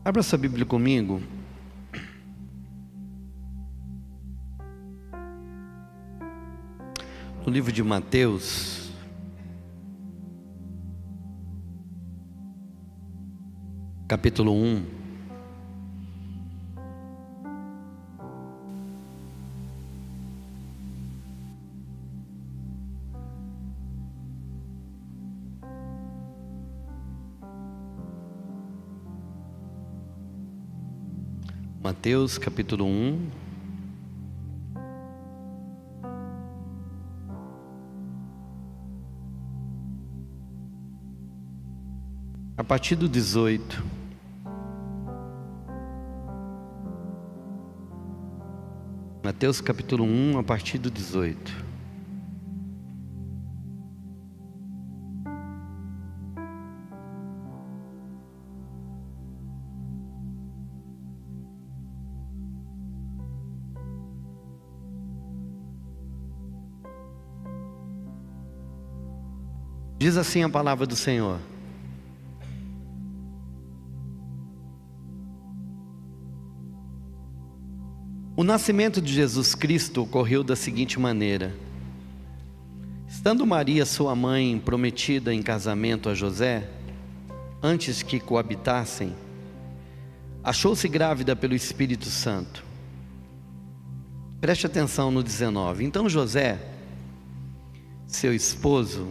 Abra sua Bíblia comigo. No livro de Mateus, capítulo 1. Mateus capítulo 1, a partir do 18. Mateus capítulo 1, a partir do 18. Diz assim a palavra do Senhor: o nascimento de Jesus Cristo ocorreu da seguinte maneira: estando Maria, sua mãe, prometida em casamento a José, antes que coabitassem, achou-se grávida pelo Espírito Santo. Preste atenção no 19. Então José, seu esposo,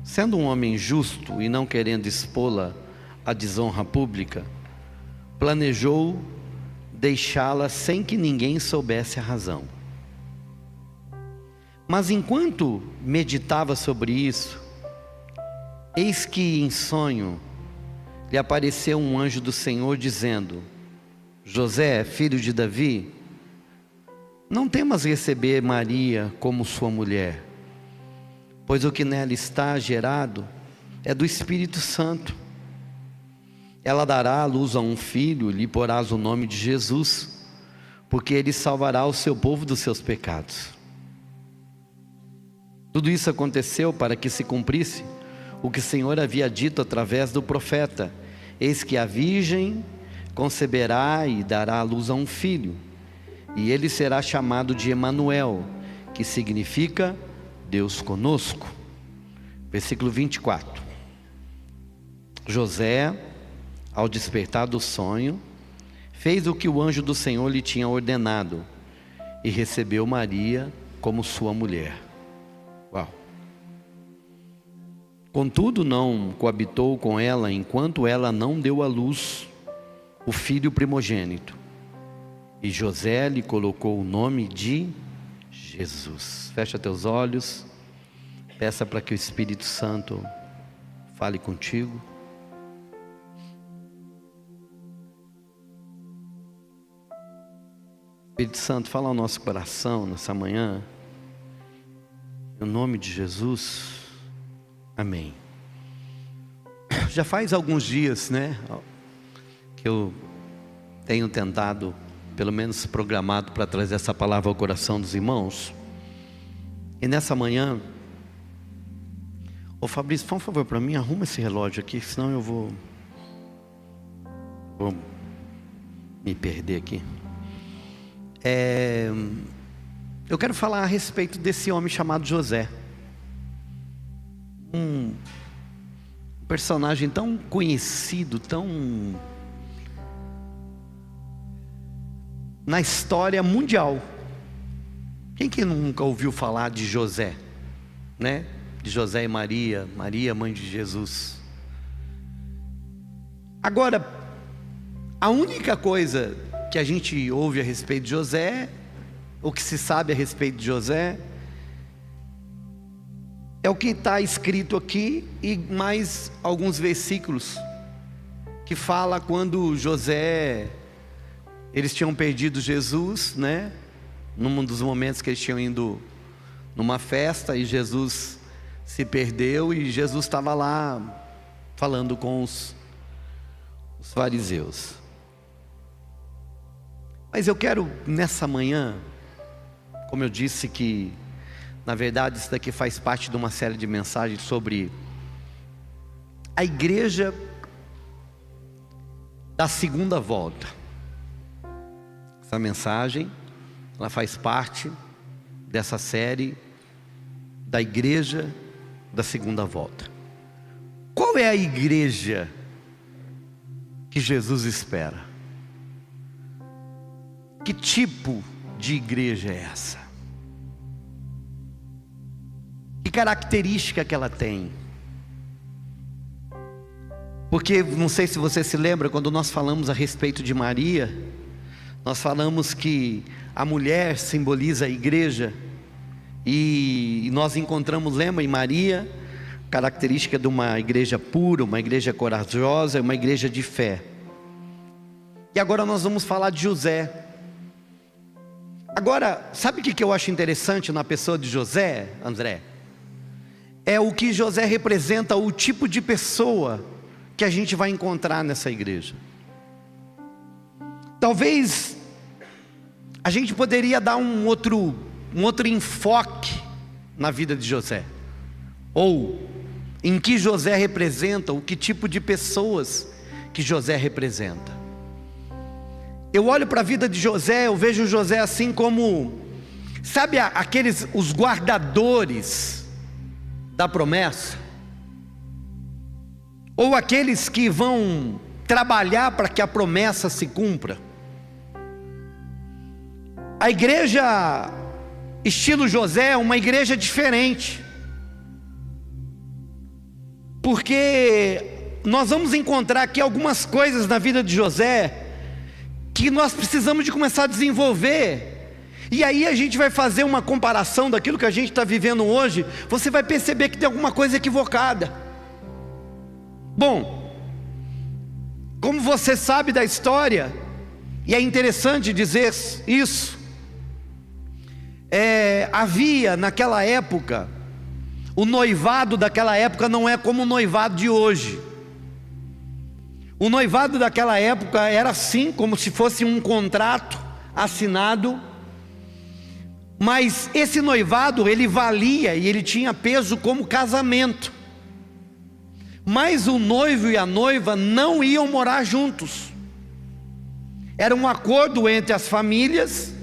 sendo um homem justo e não querendo expô-la à desonra pública, planejou deixá-la sem que ninguém soubesse a razão. Mas enquanto meditava sobre isso, eis que em sonho lhe apareceu um anjo do Senhor dizendo: José, filho de Davi, não temas receber Maria como sua mulher, pois o que nela está gerado é do Espírito Santo. Ela dará à luz a um filho, lhe porás o nome de Jesus, porque ele salvará o seu povo dos seus pecados. Tudo isso aconteceu para que se cumprisse o que o Senhor havia dito através do profeta: eis que a virgem conceberá e dará à luz a um filho, e ele será chamado de Emanuel, que significa Deus conosco. Versículo 24. José, ao despertar do sonho, fez o que o anjo do Senhor lhe tinha ordenado e recebeu Maria como sua mulher. Uau! Contudo, não coabitou com ela enquanto ela não deu à luz o filho primogênito. E José lhe colocou o nome de Jesus. Fecha teus olhos. Peça para que o Espírito Santo fale contigo. Espírito Santo, fala ao nosso coração nessa manhã. Em nome de Jesus. Amém. Já faz alguns dias, que eu tenho tentado, pelo menos programado, para trazer essa palavra ao coração dos irmãos. E nessa manhã, ô Fabrício, por favor, para mim, arruma esse relógio aqui, senão eu vou me perder aqui. Eu quero falar a respeito desse homem chamado José. Um personagem tão conhecido, tão na história mundial. Quem que nunca ouviu falar de José, De José e Maria, Maria, mãe de Jesus. Agora, a única coisa que a gente ouve a respeito de José, o que se sabe a respeito de José, é o que está escrito aqui e mais alguns versículos que fala quando José, eles tinham perdido Jesus, num dos momentos que eles tinham ido numa festa e Jesus se perdeu e Jesus estava lá falando com os fariseus. Mas eu quero nessa manhã, como eu disse que na verdade isso daqui faz parte de uma série de mensagens sobre a igreja da segunda volta. Essa mensagem, ela faz parte dessa série da igreja da segunda volta. Qual é a igreja que Jesus espera? Que tipo de igreja é essa? Que característica que ela tem? Porque, não sei se você se lembra, quando nós falamos a respeito de Maria, nós falamos que a mulher simboliza a igreja, e nós encontramos, lembra, em Maria, característica de uma igreja pura, uma igreja corajosa, uma igreja de fé. E agora nós vamos falar de José. Agora, sabe o que eu acho interessante na pessoa de José, André? É o que José representa, o tipo de pessoa que a gente vai encontrar nessa igreja. Talvez a gente poderia dar um outro enfoque na vida de José, ou em que José representa, o que tipo de pessoas que José representa. Eu olho para a vida de José, eu vejo José assim como, sabe os guardadores da promessa? Ou aqueles que vão trabalhar para que a promessa se cumpra? A igreja estilo José é uma igreja diferente, porque nós vamos encontrar aqui algumas coisas na vida de José que nós precisamos de começar a desenvolver. E aí a gente vai fazer uma comparação daquilo que a gente está vivendo hoje. Você vai perceber que tem alguma coisa equivocada. Bom, como você sabe da história, e é interessante dizer isso, havia naquela época, o noivado daquela época não é como o noivado de hoje. O noivado daquela época era assim, como se fosse um contrato assinado, mas esse noivado ele valia e ele tinha peso como casamento. Mas o noivo e a noiva não iam morar juntos. Era um acordo entre as famílias,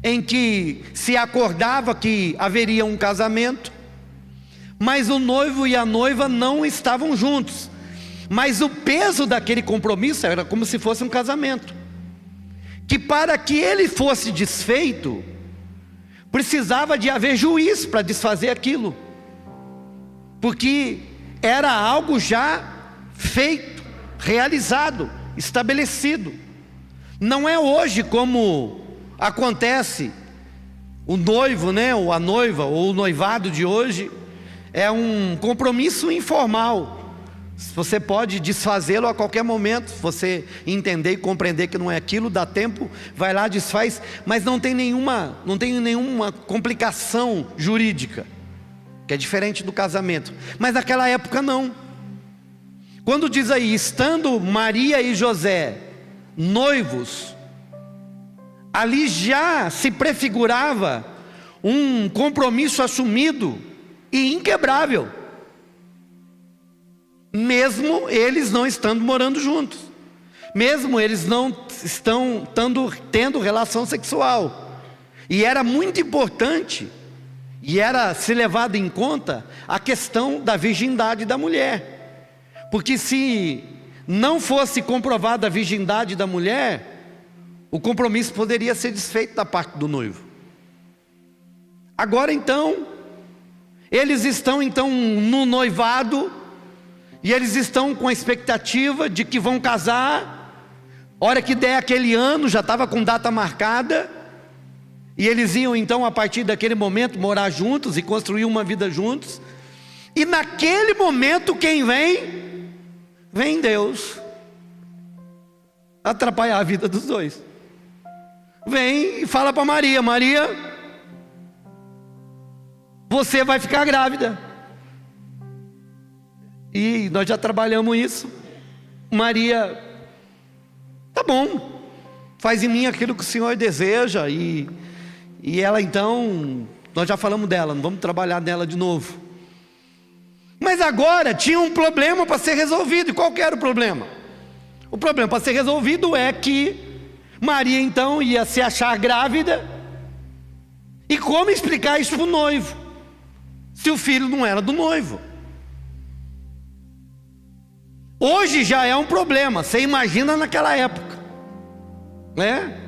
em que se acordava que haveria um casamento, mas o noivo e a noiva não estavam juntos. Mas o peso daquele compromisso era como se fosse um casamento, que para que ele fosse desfeito, precisava de haver juiz para desfazer aquilo, porque era algo já feito, realizado, estabelecido. Não é hoje como acontece, o noivo, ou a noiva, ou o noivado de hoje, é um compromisso informal. Você pode desfazê-lo a qualquer momento, se você entender e compreender que não é aquilo, dá tempo, vai lá, desfaz, mas não tem nenhuma complicação jurídica, que é diferente do casamento. Mas naquela época não. Quando diz aí, estando Maria e José noivos, ali já se prefigurava um compromisso assumido e inquebrável, mesmo eles não estando morando juntos, mesmo eles não estão tendo relação sexual. E era muito importante, e era se levado em conta a questão da virgindade da mulher, porque se não fosse comprovada a virgindade da mulher, o compromisso poderia ser desfeito da parte do noivo. Agora então, eles estão então no noivado, e eles estão com a expectativa de que vão casar, hora que der aquele ano, já estava com data marcada, e eles iam então a partir daquele momento morar juntos e construir uma vida juntos. E naquele momento quem vem? Vem Deus atrapalhar a vida dos dois. Vem e fala para Maria: Maria, você vai ficar grávida. E nós já trabalhamos isso. Maria, tá bom, faz em mim aquilo que o Senhor deseja. E ela então, nós já falamos dela, não vamos trabalhar nela de novo. Mas agora tinha um problema para ser resolvido. E qual que era o problema? O problema para ser resolvido é que Maria então ia se achar grávida. E como explicar isso para o noivo, se o filho não era do noivo? Hoje já é um problema, você imagina naquela época, né?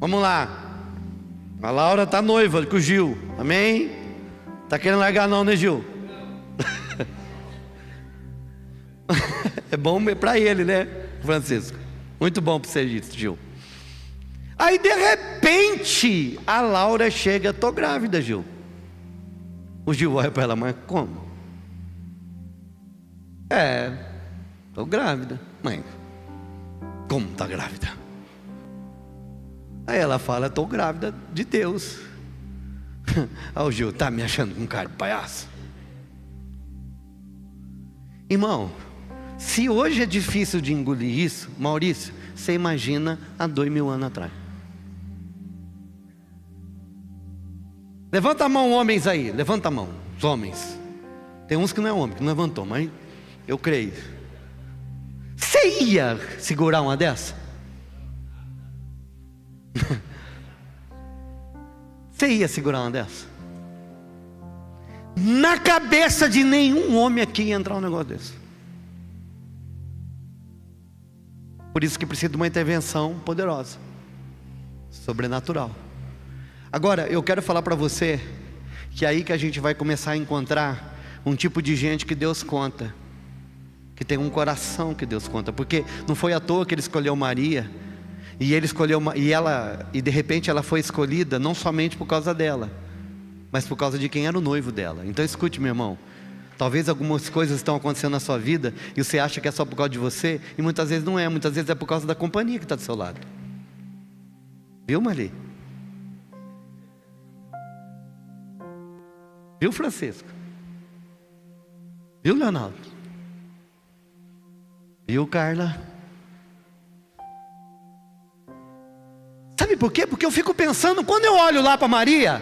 Vamos lá, a Laura está noiva com o Gil, amém? Está querendo largar não, né, Gil? É bom para ele, né, Francisco? Muito bom para você, Gil. Aí de repente a Laura chega: tô grávida, Gil. O Gil olha para ela: mas como? Tô grávida. Mãe, como tá grávida? Aí ela fala: tô grávida de Deus. Aí o Gil: tá me achando com cara de palhaço? Irmão, se hoje é difícil de engolir isso, Maurício, você imagina há 2000 anos atrás. Levanta a mão, homens aí, levanta a mão, os homens. Tem uns que não é homem, que não levantou, mas eu creio. Você ia segurar uma dessa? Você ia segurar uma dessa? Na cabeça de nenhum homem aqui ia entrar um negócio desse. Por isso que precisa de uma intervenção poderosa, sobrenatural. Agora, eu quero falar para você que é aí que a gente vai começar a encontrar um tipo de gente que Deus conta, que tem um coração que Deus conta, porque não foi à toa que Ele escolheu Maria, e Ele escolheu e de repente ela foi escolhida não somente por causa dela, mas por causa de quem era o noivo dela. Então escute, meu irmão, talvez algumas coisas estão acontecendo na sua vida e você acha que é só por causa de você, e muitas vezes não é, muitas vezes é por causa da companhia que está do seu lado. Viu, Marli? Viu, Francisco? Viu, Leonardo? Viu, Carla? Sabe por quê? Porque eu fico pensando, quando eu olho lá para Maria,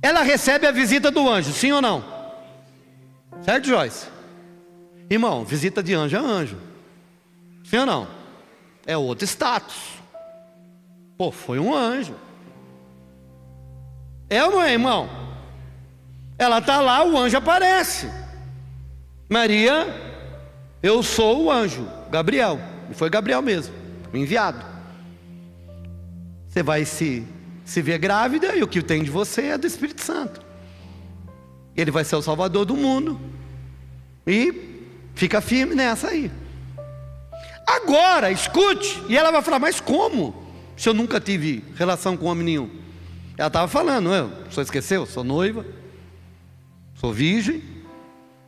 ela recebe a visita do anjo, sim ou não? Certo, Joyce? Irmão, visita de anjo é anjo, sim ou não? É outro status. Pô, foi um anjo. É ou não é, irmão? Ela está lá, o anjo aparece. Maria, eu sou o anjo, Gabriel. E foi Gabriel mesmo, o enviado. Você vai se ver grávida, e o que tem de você é do Espírito Santo. Ele vai ser o Salvador do mundo. E fica firme nessa aí. Agora, escute. E ela vai falar: mas como? Se eu nunca tive relação com homem nenhum. Ela estava falando: o senhor esqueceu? Sou noiva, sou virgem,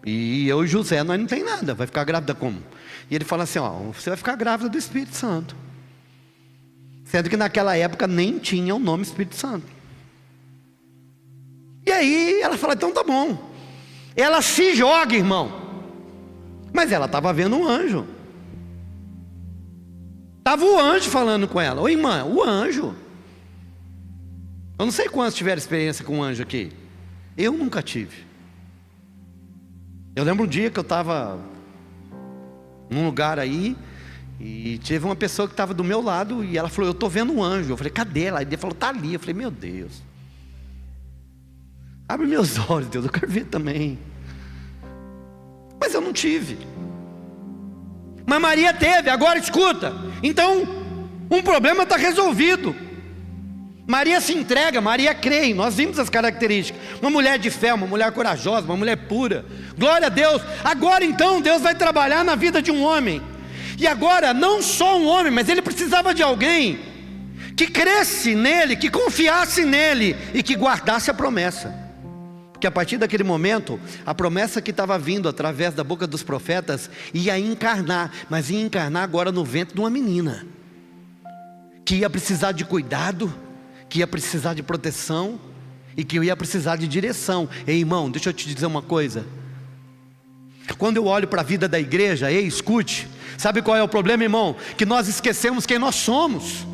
e eu e José, nós não tem nada. Vai ficar grávida como? E ele fala assim: você vai ficar grávida do Espírito Santo. Sendo que naquela época nem tinha o nome Espírito Santo. E aí ela fala: então tá bom. Ela se joga, irmão. Mas ela estava vendo um anjo. Estava o anjo falando com ela. Ô irmã, o anjo. Eu não sei quantos tiveram experiência com um anjo aqui. Eu nunca tive. Eu lembro um dia que eu estava num lugar aí, e teve uma pessoa que estava do meu lado, e ela falou: eu estou vendo um anjo. Eu falei: cadê ela? Ele falou: está ali. Eu falei: meu Deus, abre meus olhos, Deus, eu quero ver também. Mas eu não tive. Mas Maria teve. Agora escuta. Então, um problema está resolvido. Maria se entrega, Maria crê. Nós vimos as características: uma mulher de fé, uma mulher corajosa, uma mulher pura. Glória a Deus. Agora então Deus vai trabalhar na vida de um homem. E agora não só um homem, mas ele precisava de alguém que cresce nele, que confiasse nele e que guardasse a promessa. Porque a partir daquele momento, a promessa que estava vindo através da boca dos profetas ia encarnar, mas ia encarnar agora no ventre de uma menina, que ia precisar de cuidado, que ia precisar de proteção e que ia precisar de direção. Ei, irmão, deixa eu te dizer uma coisa. Quando eu olho para a vida da igreja, escute, sabe qual é o problema, irmão? Que nós esquecemos quem nós somos.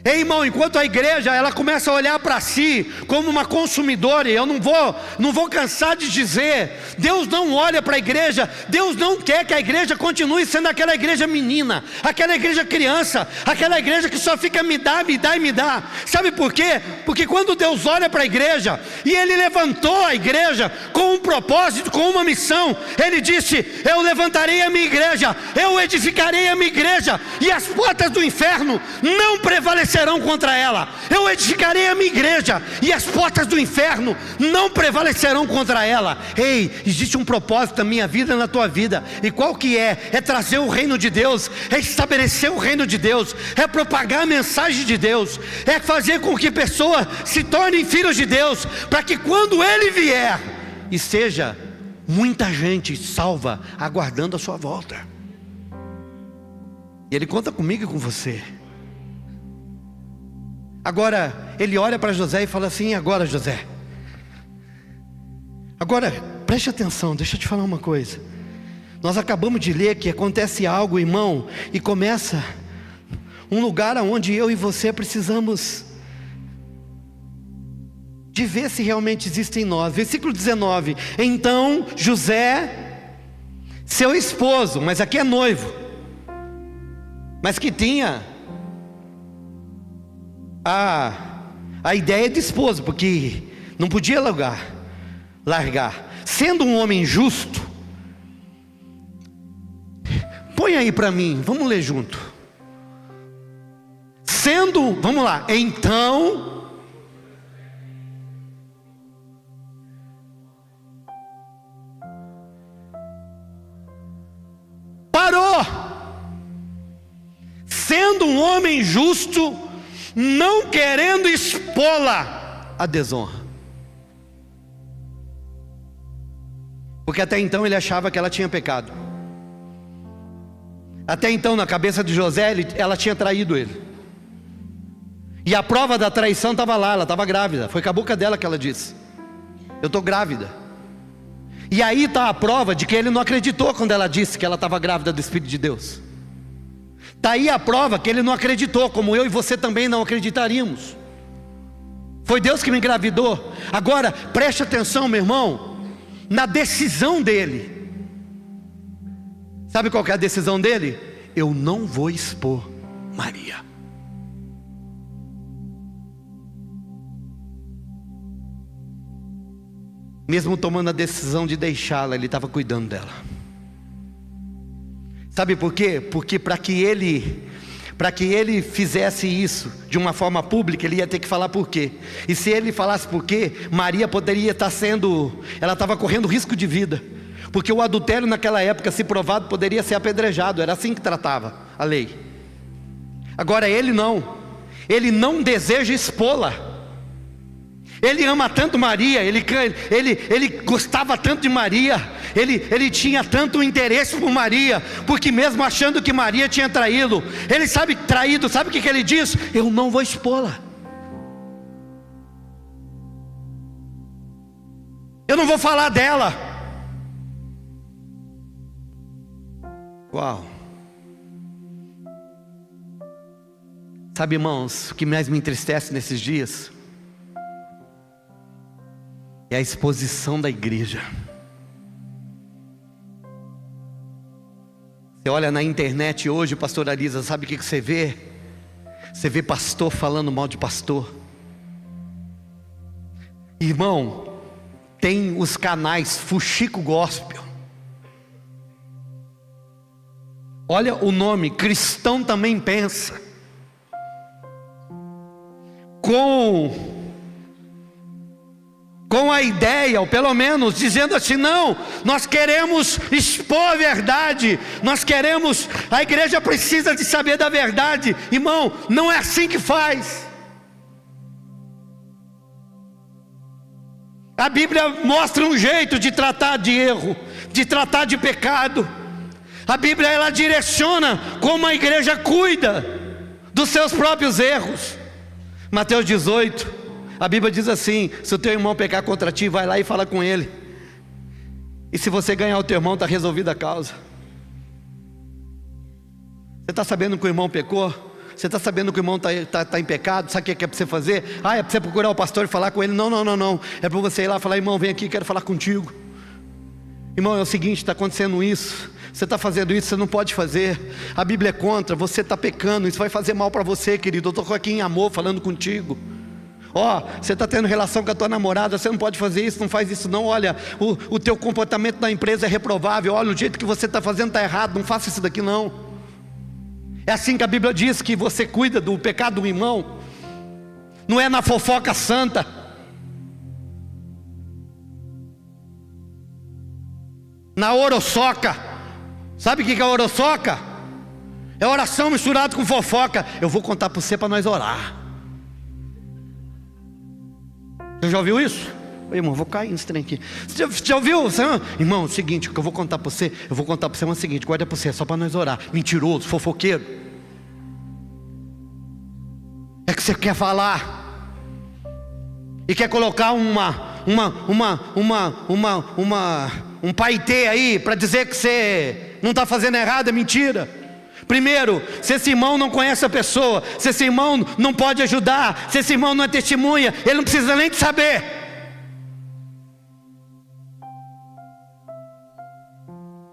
Ei, irmão, enquanto a igreja ela começa a olhar para si como uma consumidora, e eu não vou cansar de dizer, Deus não olha para a igreja, Deus não quer que a igreja continue sendo aquela igreja menina, aquela igreja criança, aquela igreja que só fica me dá e me dá. Sabe por quê? Porque quando Deus olha para a igreja, e Ele levantou a igreja com um propósito, com uma missão, Ele disse: eu levantarei a minha igreja, eu edificarei a minha igreja, e as portas do inferno não prevalecerão contra ela. Eu edificarei a minha igreja, e as portas do inferno não prevalecerão contra ela. Ei, existe um propósito na minha vida e na tua vida, e qual que é? É trazer o reino de Deus, é estabelecer o reino de Deus, é propagar a mensagem de Deus, é fazer com que pessoas se tornem filhos de Deus, para que quando Ele vier, e seja muita gente salva, aguardando a sua volta. E Ele conta comigo e com você. Agora, Ele olha para José e fala assim: agora, José, agora preste atenção, deixa eu te falar uma coisa. Nós acabamos de ler que acontece algo, irmão, e começa um lugar onde eu e você precisamos de ver se realmente existe em nós. Versículo 19: então José, seu esposo, mas aqui é noivo, mas que tinha a ideia de esposo, porque não podia largar, sendo um homem justo. Põe aí para mim, vamos ler junto. Vamos lá, então parou, sendo um homem justo, não querendo expô-la à desonra, porque até então ele achava que ela tinha pecado. Até então, na cabeça de José, ela tinha traído ele, e a prova da traição estava lá, ela estava grávida. Foi com a boca dela que ela disse: eu estou grávida. E aí está a prova de que ele não acreditou quando ela disse que ela estava grávida do Espírito de Deus. Está aí a prova que ele não acreditou, como eu e você também não acreditaríamos. Foi Deus que me engravidou. Agora, preste atenção, meu irmão, na decisão dele. Sabe qual que é a decisão dele? Eu não vou expor Maria. Mesmo tomando a decisão de deixá-la, ele estava cuidando dela. Sabe por quê? Porque para que ele fizesse isso de uma forma pública, ele ia ter que falar por quê. E se ele falasse por quê, Maria poderia estar ela estava correndo risco de vida, porque o adultério naquela época, se provado, poderia ser apedrejado. Era assim que tratava a lei. Agora ele não deseja expô-la. Ele ama tanto Maria, ele gostava tanto de Maria, ele tinha tanto interesse por Maria, porque mesmo achando que Maria tinha traído, sabe o que ele diz? Eu não vou expô-la, eu não vou falar dela. Uau! Sabe, irmãos, o que mais me entristece nesses dias é a exposição da igreja. Você olha na internet hoje, pastor Arisa, sabe o que você vê? Você vê pastor falando mal de pastor. Irmão, tem os canais Fuxico Gospel. Olha o nome, Cristão Também Pensa. Com a ideia, ou pelo menos dizendo assim: não, nós queremos expor a verdade, a igreja precisa de saber da verdade. Irmão, não é assim que faz. A Bíblia mostra um jeito de tratar de erro, de tratar de pecado. A Bíblia, ela direciona como a igreja cuida dos seus próprios erros. Mateus 18, a Bíblia diz assim: se o teu irmão pecar contra ti, vai lá e fala com ele, e se você ganhar o teu irmão, está resolvida a causa. Você está sabendo que o irmão pecou? Você está sabendo que o irmão está em pecado? Sabe o que é para você fazer? É para você procurar o pastor e falar com ele. Não. É para você ir lá e falar: irmão, vem aqui, quero falar contigo. Irmão, é o seguinte, está acontecendo isso. Você está fazendo isso, você não pode fazer. A Bíblia é contra, você está pecando. Isso vai fazer mal para você, querido. Eu estou aqui em amor falando contigo. Você está tendo relação com a tua namorada, você não pode fazer isso, não faz isso não. Olha, o teu comportamento na empresa é reprovável. Olha, o jeito que você está fazendo está errado, não faça isso daqui não. É assim que a Bíblia diz que você cuida do pecado do irmão. Não é na fofoca santa. Na oroçoca. Sabe o que é oroçoca? É oração misturada com fofoca. Eu vou contar para você para nós orar. Você já ouviu isso? Irmão, vou cair nesse trem aqui. Você já ouviu? Irmão, é o seguinte, o que eu vou contar para você, é o seguinte, guarda para você, é só para nós orar. Mentiroso, fofoqueiro. É que você quer falar e quer colocar um paetê aí para dizer que você não está fazendo errado, é mentira. Primeiro, se esse irmão não conhece a pessoa, se esse irmão não pode ajudar, se esse irmão não é testemunha, ele não precisa nem de saber.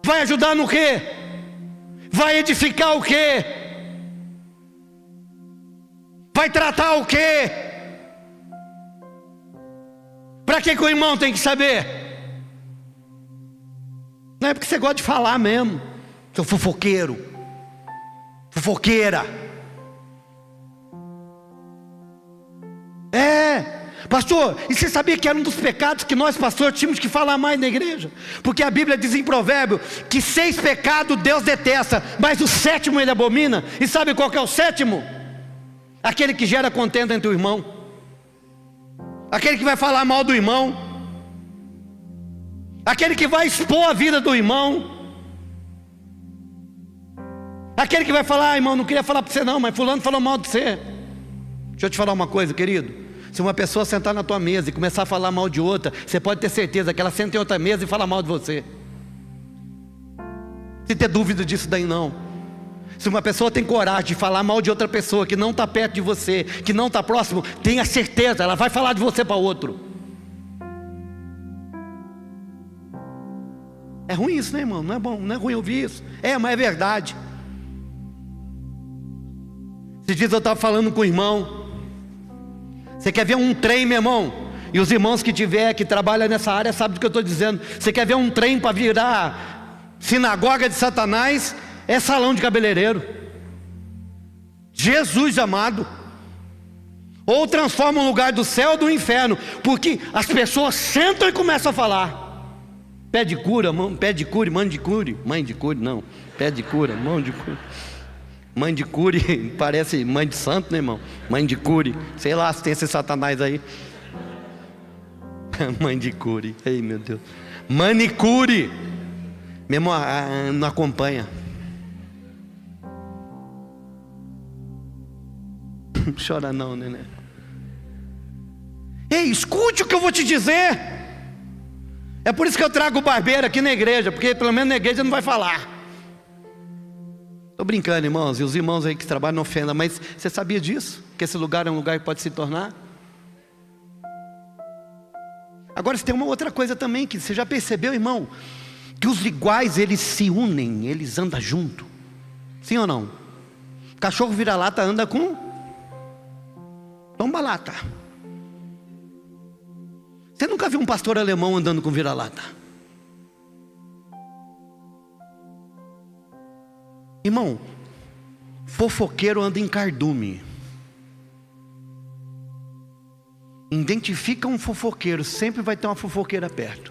Vai ajudar no quê? Vai edificar o quê? Vai tratar o quê? Para que o irmão tem que saber? Não é porque você gosta de falar mesmo, seu fofoqueiro. Fofoqueira. Pastor, e você sabia que era um dos pecados que nós pastores tínhamos que falar mais na igreja? Porque a Bíblia diz em Provérbio que 6 pecados Deus detesta, mas o 7º ele abomina. E sabe qual que é o 7º? Aquele que gera contenda entre o irmão, aquele que vai falar mal do irmão, aquele que vai expor a vida do irmão, aquele que vai falar: irmão, não queria falar para você não, mas fulano falou mal de você. Deixa eu te falar uma coisa, querido. Se uma pessoa sentar na tua mesa e começar a falar mal de outra, você pode ter certeza que ela senta em outra mesa e fala mal de você. Se ter dúvida disso daí não. Se uma pessoa tem coragem de falar mal de outra pessoa que não está perto de você, que não está próximo, tenha certeza, ela vai falar de você para outro. É ruim isso, né, irmão? Não é bom, não é ruim ouvir isso. Mas é verdade. Esses dias eu estava falando com o irmão. Você quer ver um trem, meu irmão? E os irmãos que trabalham nessa área sabem do que eu estou dizendo. Você quer ver um trem para virar sinagoga de Satanás? É salão de cabeleireiro. Jesus amado. Ou transforma um lugar do céu ou do inferno, porque as pessoas sentam e começam a falar. Pé de cura, mão de cura, mãe de cura. Mãe de cura, não. Pé de cura, mão de cura. Mãe de cure, parece mãe de santo, né, irmão? Mãe de cure, sei lá se tem esse Satanás aí. Mãe de cure, ei meu Deus. Manicure, mesmo não acompanha. Chora não, né? Ei, escute o que eu vou te dizer. É por isso que eu trago o barbeiro aqui na igreja, porque pelo menos na igreja não vai falar. Estou brincando, irmãos, e os irmãos aí que trabalham não ofendam, mas você sabia disso? Que esse lugar é um lugar que pode se tornar? Agora, tem uma outra coisa também, que você já percebeu, irmão? Que os iguais, eles se unem, eles andam junto. Sim ou não? Cachorro vira-lata anda com tomba-lata. Você nunca viu um pastor alemão andando com vira-lata? Irmão, fofoqueiro anda em cardume. Identifica um fofoqueiro, sempre vai ter uma fofoqueira perto.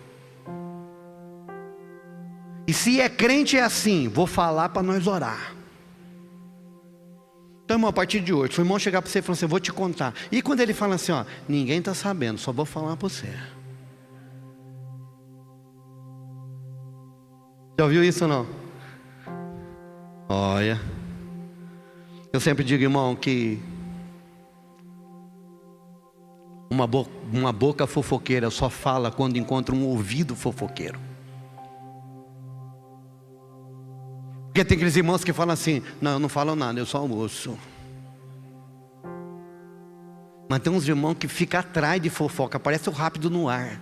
E se é crente é assim, vou falar para nós orar. Então, irmão, a partir de hoje, se o irmão chegar para você e falar assim: eu vou te contar. E quando ele fala assim, ninguém está sabendo, só vou falar para você. Já ouviu isso ou não? Olha, eu sempre digo, irmão, que uma boca fofoqueira só fala quando encontra um ouvido fofoqueiro. Porque tem aqueles irmãos que falam assim: não, eu não falo nada, eu só ouço. Mas tem uns irmãos que ficam atrás de fofoca, parece o Rápido no Ar.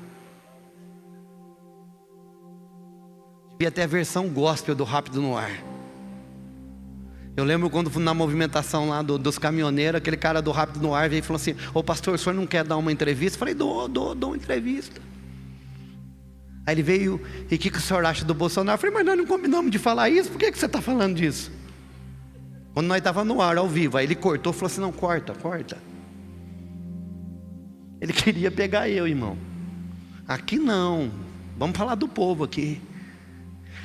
Devia ter a versão gospel do Rápido no Ar. Eu lembro quando fui na movimentação lá dos caminhoneiros, aquele cara do Rápido no Ar veio e falou assim: ô pastor, o senhor não quer dar uma entrevista? Eu falei: dou uma entrevista. Aí ele veio: e o que o senhor acha do Bolsonaro? Eu falei: mas nós não combinamos de falar isso, por que você está falando disso? Quando nós estávamos no ar, ao vivo, aí ele cortou e falou assim: não, corta. Ele queria pegar eu, irmão. Aqui não, vamos falar do povo aqui.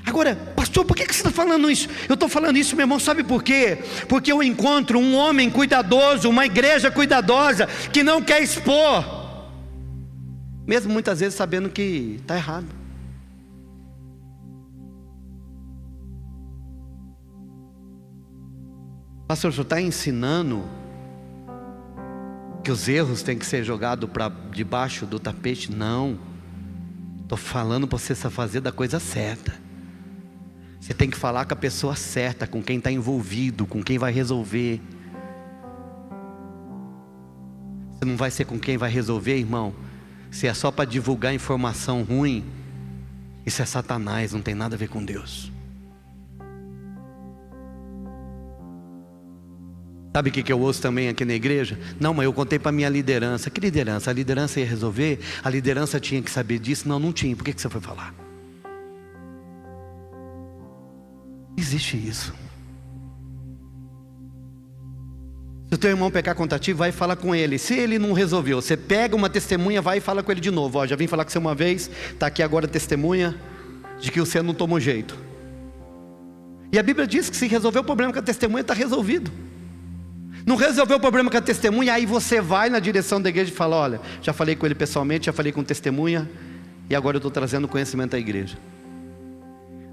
Agora, pastor, por que você está falando isso? Eu estou falando isso, meu irmão, sabe por quê? Porque eu encontro um homem cuidadoso, uma igreja cuidadosa, que não quer expor, mesmo muitas vezes sabendo que está errado. Pastor, o senhor está ensinando que os erros têm que ser jogados para debaixo do tapete? Não, estou falando para você fazer da coisa certa. Você tem que falar com a pessoa certa, com quem está envolvido, com quem vai resolver. Você não vai ser com quem vai resolver, irmão. Se é só para divulgar informação ruim, isso é Satanás, não tem nada a ver com Deus. Sabe o que eu ouço também aqui na igreja? Não, mas eu contei para a minha liderança. Que liderança? A liderança ia resolver? A liderança tinha que saber disso? Não tinha. Por que você foi falar? Existe isso. Se o teu irmão pecar contra ti, vai falar com ele. Se ele não resolveu, você pega uma testemunha, vai e fala com ele de novo. Ó, já vim falar com você uma vez, está aqui agora a testemunha de que você não tomou jeito. E a Bíblia diz que se resolver o problema com a testemunha, está resolvido. Não resolveu o problema com a testemunha, aí você vai na direção da igreja e fala: olha, já falei com ele pessoalmente, já falei com testemunha, e agora eu estou trazendo conhecimento à igreja.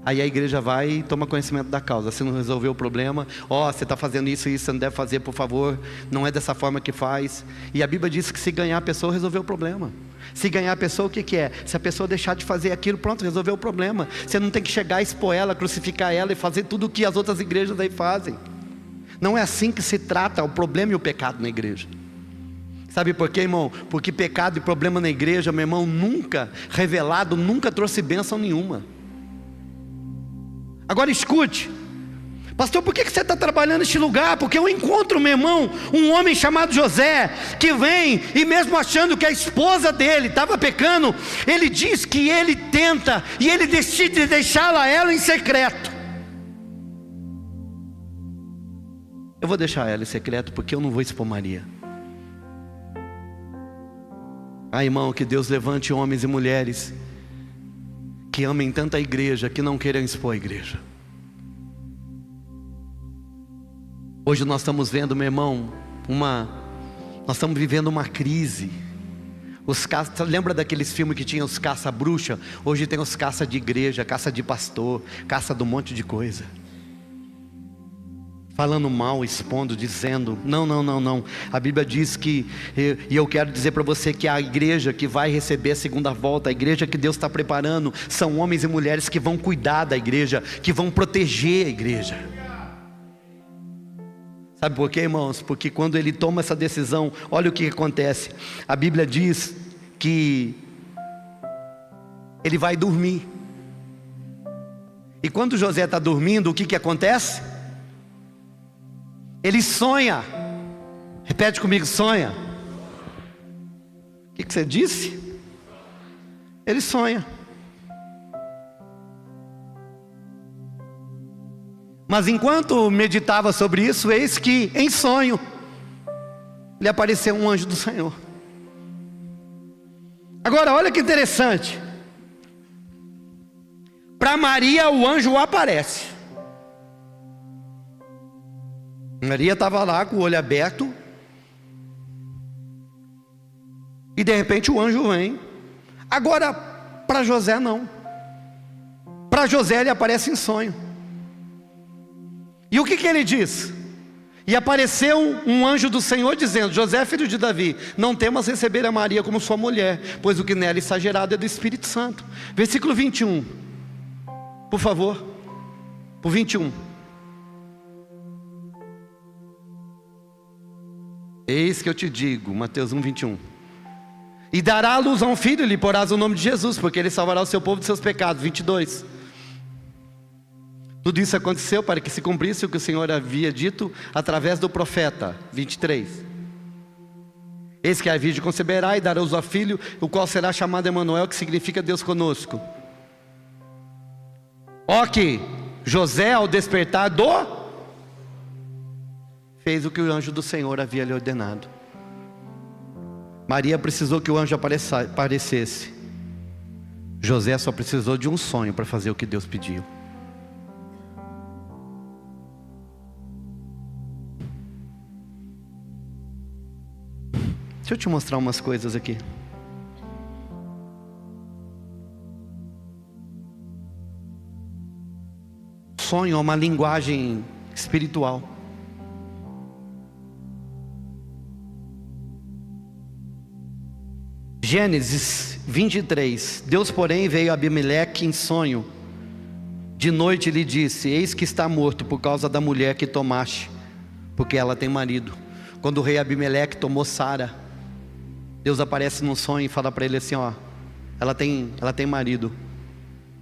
Aí a igreja vai e toma conhecimento da causa. Se não resolveu o problema, você está fazendo isso, você não deve fazer, por favor, não é dessa forma que faz. E a Bíblia diz que se ganhar a pessoa, resolveu o problema. Se ganhar a pessoa, o que é? Se a pessoa deixar de fazer aquilo, pronto, resolveu o problema. Você não tem que chegar, expor ela, crucificar ela e fazer tudo o que as outras igrejas aí fazem. Não é assim que se trata o problema e o pecado na igreja. Sabe por quê, irmão? Porque pecado e problema na igreja, meu irmão, nunca revelado, nunca trouxe bênção nenhuma. Agora escute: pastor, por que você está trabalhando neste lugar? Porque eu encontro, meu irmão, um homem chamado José, que vem e mesmo achando que a esposa dele estava pecando, ele diz que ele tenta e ele decide deixá-la ela em secreto. Eu vou deixar ela em secreto porque eu não vou expor Maria. Irmão, que Deus levante homens e mulheres que amem tanto a igreja, que não queiram expor a igreja. Hoje nós estamos vendo, meu irmão, nós estamos vivendo uma crise. Lembra daqueles filmes que tinha os caça-bruxa? Hoje tem os caça de igreja, caça de pastor, caça de um monte de coisa. Falando mal, expondo, dizendo: não. A Bíblia diz que, e eu quero dizer para você que a igreja que vai receber a segunda volta, a igreja que Deus está preparando, são homens e mulheres que vão cuidar da igreja, que vão proteger a igreja. Sabe por quê, irmãos? Porque quando ele toma essa decisão, olha o que acontece. A Bíblia diz que ele vai dormir. E quando José está dormindo, o que acontece? Ele sonha. Repete comigo: sonha. O que você disse? Ele sonha. Mas enquanto meditava sobre isso, eis que em sonho lhe apareceu um anjo do Senhor. Agora olha que interessante. Para Maria o anjo aparece. Maria estava lá com o olho aberto, e de repente o anjo vem. Agora para José não. Para José ele aparece em sonho. E o que ele diz? E apareceu um anjo do Senhor dizendo: José, filho de Davi, não temas receber a Maria como sua mulher, pois o que nela está gerado é do Espírito Santo. Versículo 21, por favor. O 21. Eis que eu te digo, Mateus 1:21. E dará à luz a um filho, e lhe porás o nome de Jesus, porque ele salvará o seu povo de seus pecados. 22. Tudo isso aconteceu para que se cumprisse o que o Senhor havia dito através do profeta. 23. Eis que a virgem conceberá e dará luz ao filho, o qual será chamado Emanuel, que significa Deus conosco. Ó que José, ao despertar fez o que o anjo do Senhor havia lhe ordenado. Maria precisou que o anjo aparecesse. José só precisou de um sonho para fazer o que Deus pediu. Deixa eu te mostrar umas coisas aqui. Sonho é uma linguagem espiritual. Gênesis 23. Deus, porém, veio a Abimeleque em sonho. De noite lhe disse: eis que está morto por causa da mulher que tomaste, porque ela tem marido. Quando o rei Abimeleque tomou Sara, Deus aparece num sonho e fala para ele assim: ó, ela tem marido,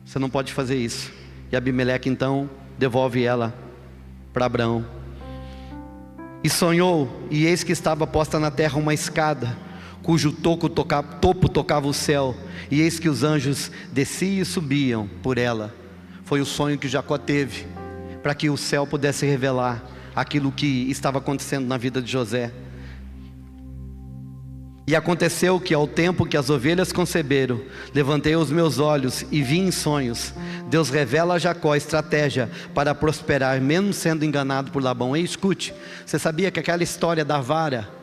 você não pode fazer isso. E Abimeleque então devolve ela para Abraão. E sonhou, e eis que estava posta na terra uma escada, cujo topo tocava o céu, e eis que os anjos desciam e subiam por ela. Foi o sonho que Jacó teve, para que o céu pudesse revelar aquilo que estava acontecendo na vida de José. E aconteceu que ao tempo que as ovelhas conceberam, levantei os meus olhos e vi em sonhos. Deus revela a Jacó a estratégia para prosperar, mesmo sendo enganado por Labão. E escute, você sabia que aquela história da vara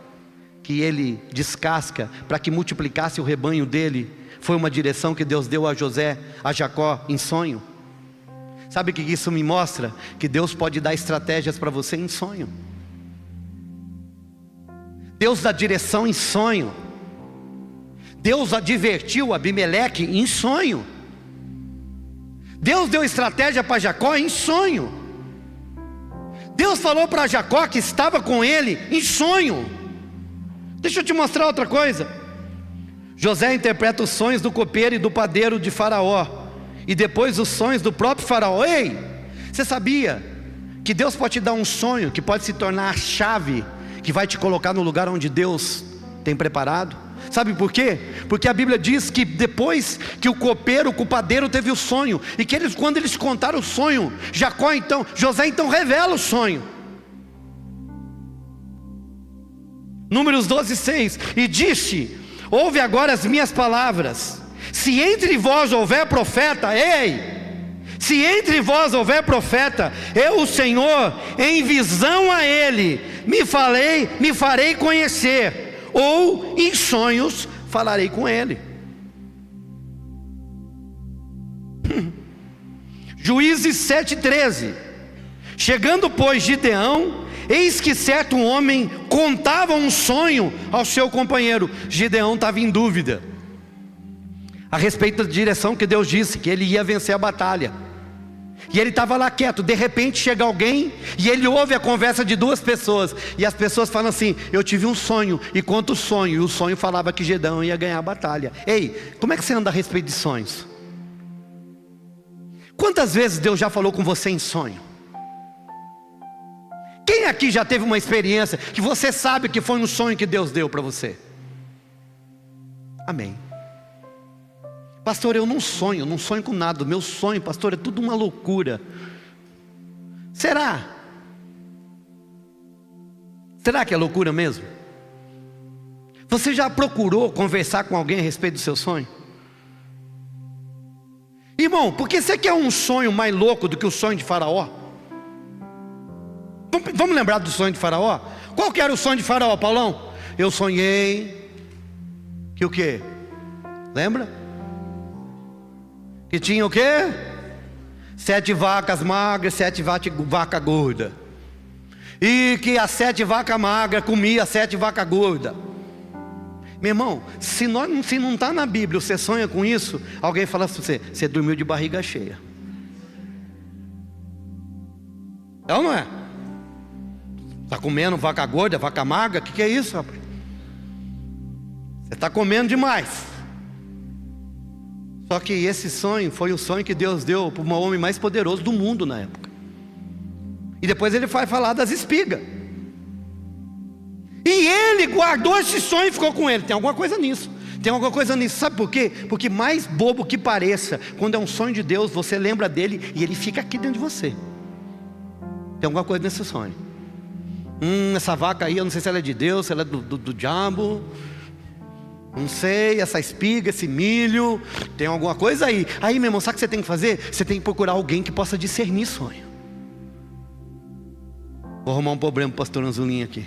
que ele descasca para que multiplicasse o rebanho dele, foi uma direção que Deus deu a Jacó em sonho? Sabe o que isso me mostra? Que Deus pode dar estratégias para você em sonho. Deus dá direção em sonho. Deus advertiu Abimeleque em sonho. Deus deu estratégia para Jacó em sonho. Deus falou para Jacó que estava com ele em sonho. Deixa eu te mostrar outra coisa. José interpreta os sonhos do copeiro e do padeiro de Faraó, e depois os sonhos do próprio Faraó. Ei, você sabia que Deus pode te dar um sonho que pode se tornar a chave que vai te colocar no lugar onde Deus tem preparado? Sabe por quê? Porque a Bíblia diz que depois que o copeiro, o padeiro teve o sonho, e que quando eles contaram o sonho, José então revela o sonho. Números 12:6. E disse: ouve agora as minhas palavras. Se entre vós houver profeta, se entre vós houver profeta, eu, o Senhor, em visão a ele, me farei conhecer, ou em sonhos falarei com ele. Juízes 7:13. Chegando, pois, Gideão, eis que certo homem contava um sonho ao seu companheiro. Gideão estava em dúvida a respeito da direção que Deus disse que ele ia vencer a batalha. E ele estava lá quieto. De repente chega alguém e ele ouve a conversa de duas pessoas, e as pessoas falam assim: eu tive um sonho, e conta o sonho. E o sonho falava que Gideão ia ganhar a batalha. Ei, como é que você anda a respeito de sonhos? Quantas vezes Deus já falou com você em sonho? Quem aqui já teve uma experiência que você sabe que foi um sonho que Deus deu para você? Amém. Pastor, eu não sonho com nada. O meu sonho, pastor, é tudo uma loucura. Será? Será que é loucura mesmo? Você já procurou conversar com alguém a respeito do seu sonho? Irmão, por que você quer um sonho mais louco do que o sonho de Faraó? Vamos lembrar do sonho de Faraó? Qual que era o sonho de Faraó, Paulão? Eu sonhei que o quê? Lembra? Que tinha o quê? 7 vacas magras, 7 vacas gordas. E que as 7 vacas magras comia as 7 vacas gordas. Meu irmão, se não está na Bíblia, você sonha com isso, alguém fala assim para você dormiu de barriga cheia. É ou não é? Está comendo vaca gorda, vaca magra? O que é isso, rapaz? Você está comendo demais. Só que esse sonho foi o sonho que Deus deu para o homem mais poderoso do mundo na época. E depois ele vai falar das espigas. E ele guardou esse sonho e ficou com ele. Tem alguma coisa nisso. Tem alguma coisa nisso. Sabe por quê? Porque mais bobo que pareça, quando é um sonho de Deus, você lembra dele e ele fica aqui dentro de você. Tem alguma coisa nesse sonho. Essa vaca aí, eu não sei se ela é de Deus, se ela é do diabo. Não sei, essa espiga, esse milho, tem alguma coisa aí. Aí, meu irmão, sabe o que você tem que fazer? Você tem que procurar alguém que possa discernir sonho. Vou arrumar um problema para o pastor Anzulinha aqui.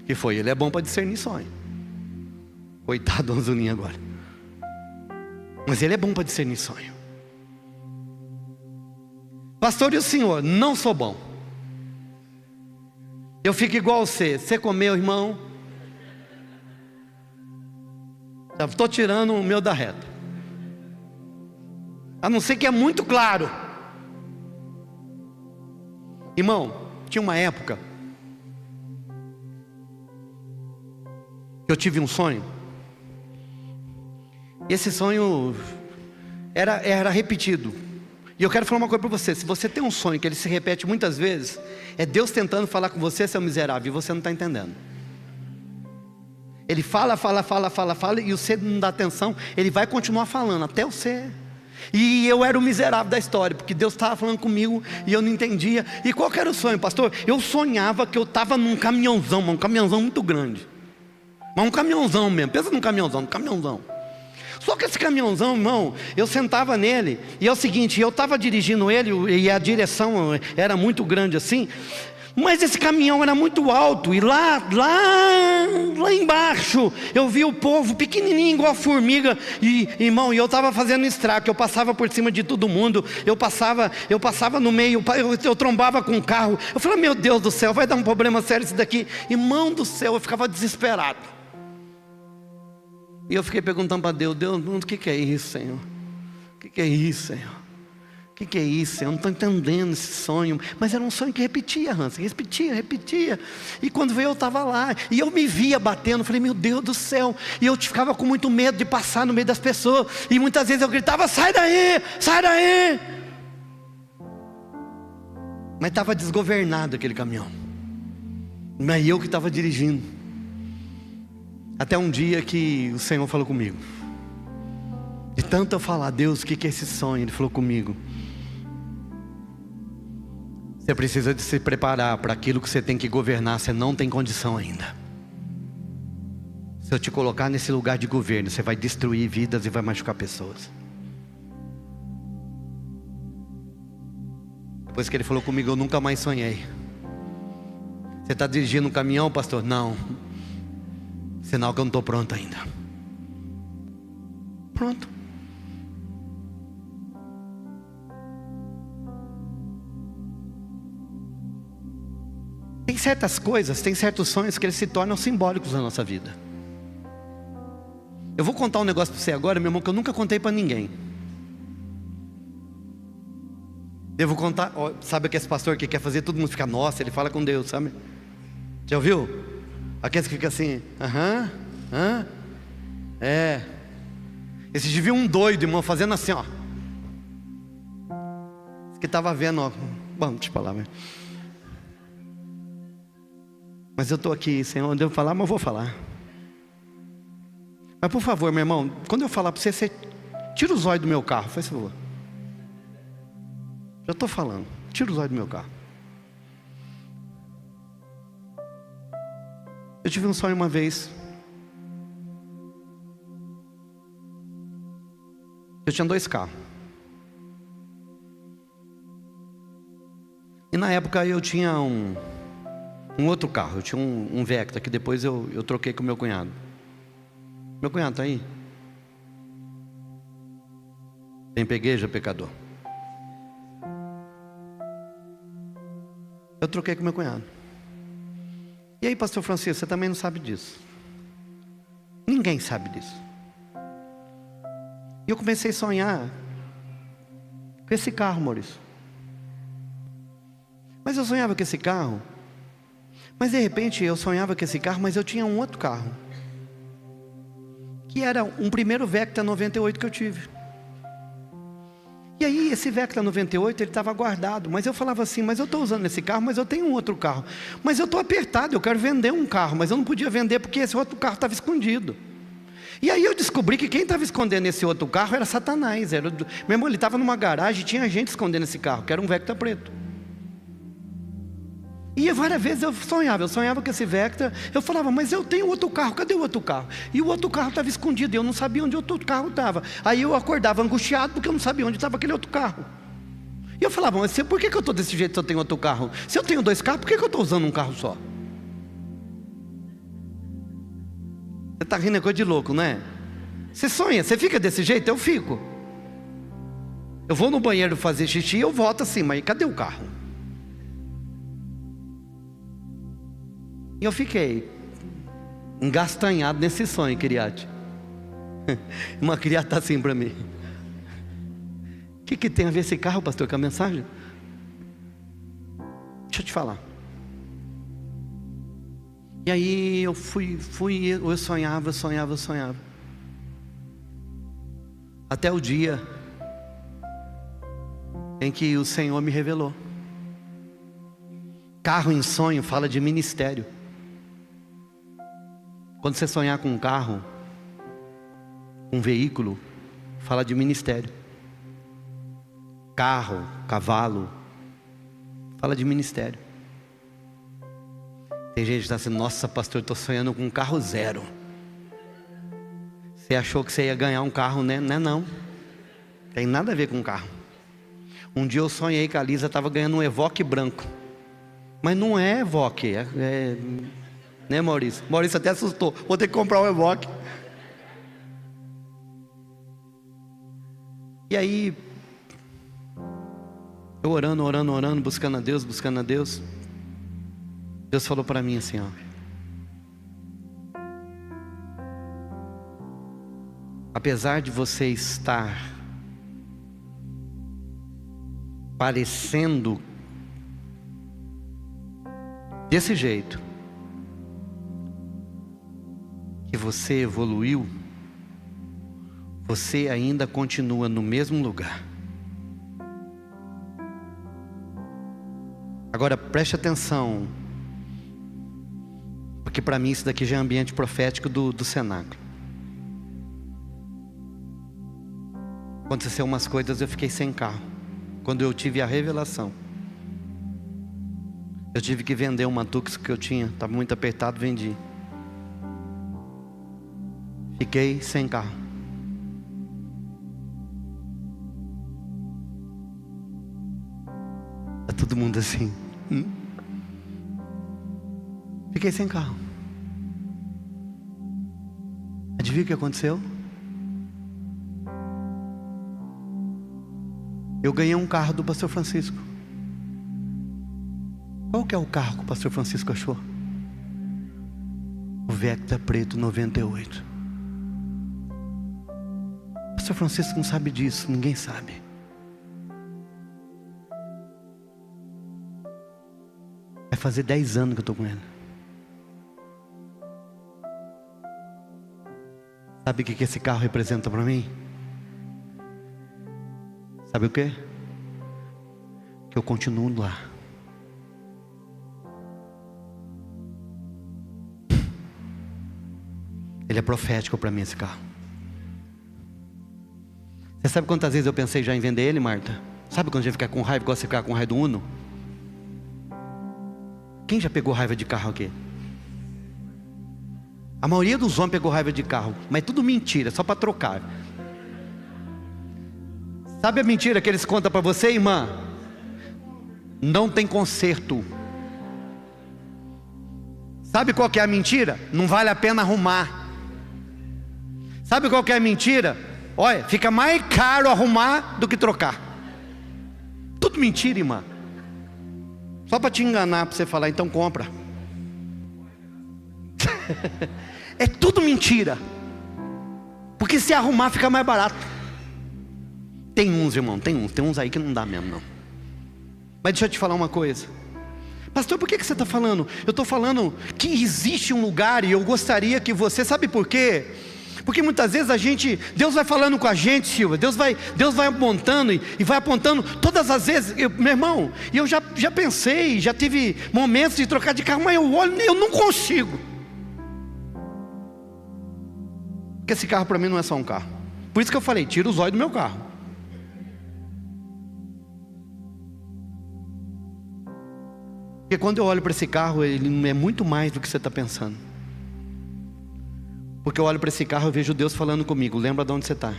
Que foi? Ele é bom para discernir sonho. Coitado do Anzulinha agora. Mas ele é bom para discernir sonho. Pastor, e o senhor? Não sou bom. Eu fico igual você. Você comeu, irmão? Estou tirando o meu da reta. A não ser que é muito claro. Irmão, tinha uma época que eu tive um sonho. Esse sonho era repetido. E eu quero falar uma coisa para você. Se você tem um sonho que ele se repete muitas vezes, é Deus tentando falar com você, seu miserável, e você não está entendendo. Ele fala, e você não dá atenção. Ele vai continuar falando até você. E eu era o miserável da história, porque Deus estava falando comigo e eu não entendia. E qual que era o sonho, pastor? Eu sonhava que eu estava num caminhãozão, um caminhãozão muito grande. Mas um caminhãozão mesmo, pensa num caminhãozão. Só que esse caminhãozão, irmão, eu sentava nele, e é o seguinte, eu estava dirigindo ele, e a direção era muito grande assim, mas esse caminhão era muito alto, e lá embaixo, eu vi o povo pequenininho, igual a formiga, e irmão, eu estava fazendo estrago, eu passava por cima de todo mundo, eu passava no meio, eu trombava com o carro, eu falei, meu Deus do céu, vai dar um problema sério isso daqui, irmão do céu, eu ficava desesperado. E eu fiquei perguntando para Deus, o que é isso, Senhor? O que é isso, Senhor? O que é isso, Senhor? Eu não estou entendendo esse sonho. Mas era um sonho que repetia, Hans, repetia. E quando veio eu estava lá, e eu me via batendo, falei, meu Deus do céu. E eu ficava com muito medo de passar no meio das pessoas. E muitas vezes eu gritava, sai daí, sai daí. Mas estava desgovernado aquele caminhão. Mas eu que estava dirigindo. Até um dia que o Senhor falou comigo. De tanto eu falar, Deus, o que é esse sonho? Ele falou comigo. Você precisa de se preparar para aquilo que você tem que governar. Você não tem condição ainda. Se eu te colocar nesse lugar de governo, você vai destruir vidas e vai machucar pessoas. Depois que ele falou comigo, eu nunca mais sonhei. Você está dirigindo um caminhão, pastor? Não. Sinal que eu não estou pronto ainda. Pronto. Tem certas coisas, tem certos sonhos que eles se tornam simbólicos na nossa vida. Eu vou contar um negócio para você agora, meu irmão, que eu nunca contei para ninguém. Devo contar, sabe aquele pastor que quer fazer todo mundo ficar, nossa, ele fala com Deus, sabe? Já ouviu? Aqueles que ficam assim, Esse dia viu um doido, irmão, fazendo assim, ó. Esse que estava vendo, ó. Bom, deixa eu falar, mas eu estou aqui, Senhor, eu devo falar, mas eu vou falar. Mas por favor, meu irmão, quando eu falar para você, você tira os olhos do meu carro, faz favor. Já estou falando, tira os olhos do meu carro. Eu tive um sonho uma vez. Eu tinha 2 carros. E na época eu tinha um outro carro. Eu tinha um Vectra, que depois eu troquei com meu cunhado. Meu cunhado está aí? Tem pegueja, pecador? Eu troquei com meu cunhado. E aí, pastor Francisco, você também não sabe disso. Ninguém sabe disso. E eu comecei a sonhar com esse carro, Maurício. Mas eu sonhava com esse carro, Mas de repente eu sonhava com esse carro, mas eu tinha um outro carro, que era um primeiro Vectra 98 que eu tive. E aí esse Vectra 98, ele estava guardado, mas eu falava assim, mas eu estou usando esse carro, mas eu tenho um outro carro, mas eu estou apertado, eu quero vender um carro, mas eu não podia vender porque esse outro carro estava escondido. E aí eu descobri que quem estava escondendo esse outro carro era Satanás. Meu irmão, ele estava numa garagem e tinha gente escondendo esse carro, que era um Vectra preto. E várias vezes eu sonhava com esse Vectra. Eu falava, mas eu tenho outro carro, cadê o outro carro? E o outro carro estava escondido, e eu não sabia onde o outro carro estava. Aí eu acordava angustiado, porque eu não sabia onde estava aquele outro carro. E eu falava, mas por que eu estou desse jeito se eu tenho outro carro? Se eu tenho dois carros, por que eu estou usando um carro só? Você está rindo, é coisa de louco, não é? Você sonha, você fica desse jeito? Eu fico. Eu vou no banheiro fazer xixi, eu volto assim, mas cadê o carro? E eu fiquei engastanhado nesse sonho, Criate. Uma criada está assim para mim. O que tem a ver esse carro, pastor, com a mensagem? Deixa eu te falar. E aí eu eu sonhava. Até o dia em que o Senhor me revelou. Carro em sonho fala de ministério. Quando você sonhar com um carro, um veículo, fala de ministério. Carro, cavalo, fala de ministério. Tem gente que está assim, nossa pastor, eu estou sonhando com um carro zero. Você achou que você ia ganhar um carro, né? Não. Tem nada a ver com carro. Um dia eu sonhei que a Lisa estava ganhando um Evoque branco. Mas não é Evoque, né, Maurício? Maurício até assustou. Vou ter que comprar um Evoque. E aí, eu orando, buscando a Deus. Deus falou para mim assim, ó. Apesar de você estar parecendo desse jeito, que você evoluiu, você ainda continua no mesmo lugar. Agora preste atenção, porque para mim isso daqui já é ambiente profético do cenáculo. Aconteceu umas coisas, eu fiquei sem carro. Quando eu tive a revelação, eu tive que vender uma Tux que eu tinha, estava muito apertado, vendi. Fiquei sem carro. Tá todo mundo assim. Fiquei sem carro. Adivinha o que aconteceu? Eu ganhei um carro do pastor Francisco. Qual que é o carro que o pastor Francisco achou? O Vectra preto 98. O pastor Francisco não sabe disso, ninguém sabe. Vai fazer 10 anos que eu estou com ele. Sabe o que esse carro representa para mim? Sabe o quê? Que eu continuo lá. Ele é profético para mim, esse carro. Você sabe quantas vezes eu pensei já em vender ele, Marta? Sabe quando a gente fica com raiva, gosta de ficar com raiva do Uno? Quem já pegou raiva de carro aqui? A maioria dos homens pegou raiva de carro, mas tudo mentira, só para trocar. Sabe a mentira que eles contam para você, irmã? Não tem conserto. Sabe qual que é a mentira? Não vale a pena arrumar. Sabe qual que é a mentira? Olha, fica mais caro arrumar do que trocar. Tudo mentira, irmã. Só para te enganar, para você falar, então compra. É tudo mentira. Porque se arrumar fica mais barato. Tem uns, irmão, tem uns aí que não dá mesmo, não. Mas deixa eu te falar uma coisa. Pastor, por que você está falando? Eu estou falando que existe um lugar, e eu gostaria que você, sabe por quê? Porque muitas vezes Deus vai falando com a gente, Silvia, Deus vai apontando e vai apontando, todas as vezes, meu irmão, e eu já pensei, já tive momentos de trocar de carro, mas eu olho, eu não consigo. Porque esse carro para mim não é só um carro. Por isso que eu falei, tira os olhos do meu carro. Porque quando eu olho para esse carro, ele é muito mais do que você está pensando. Porque eu olho para esse carro e vejo Deus falando comigo, lembra de onde você está.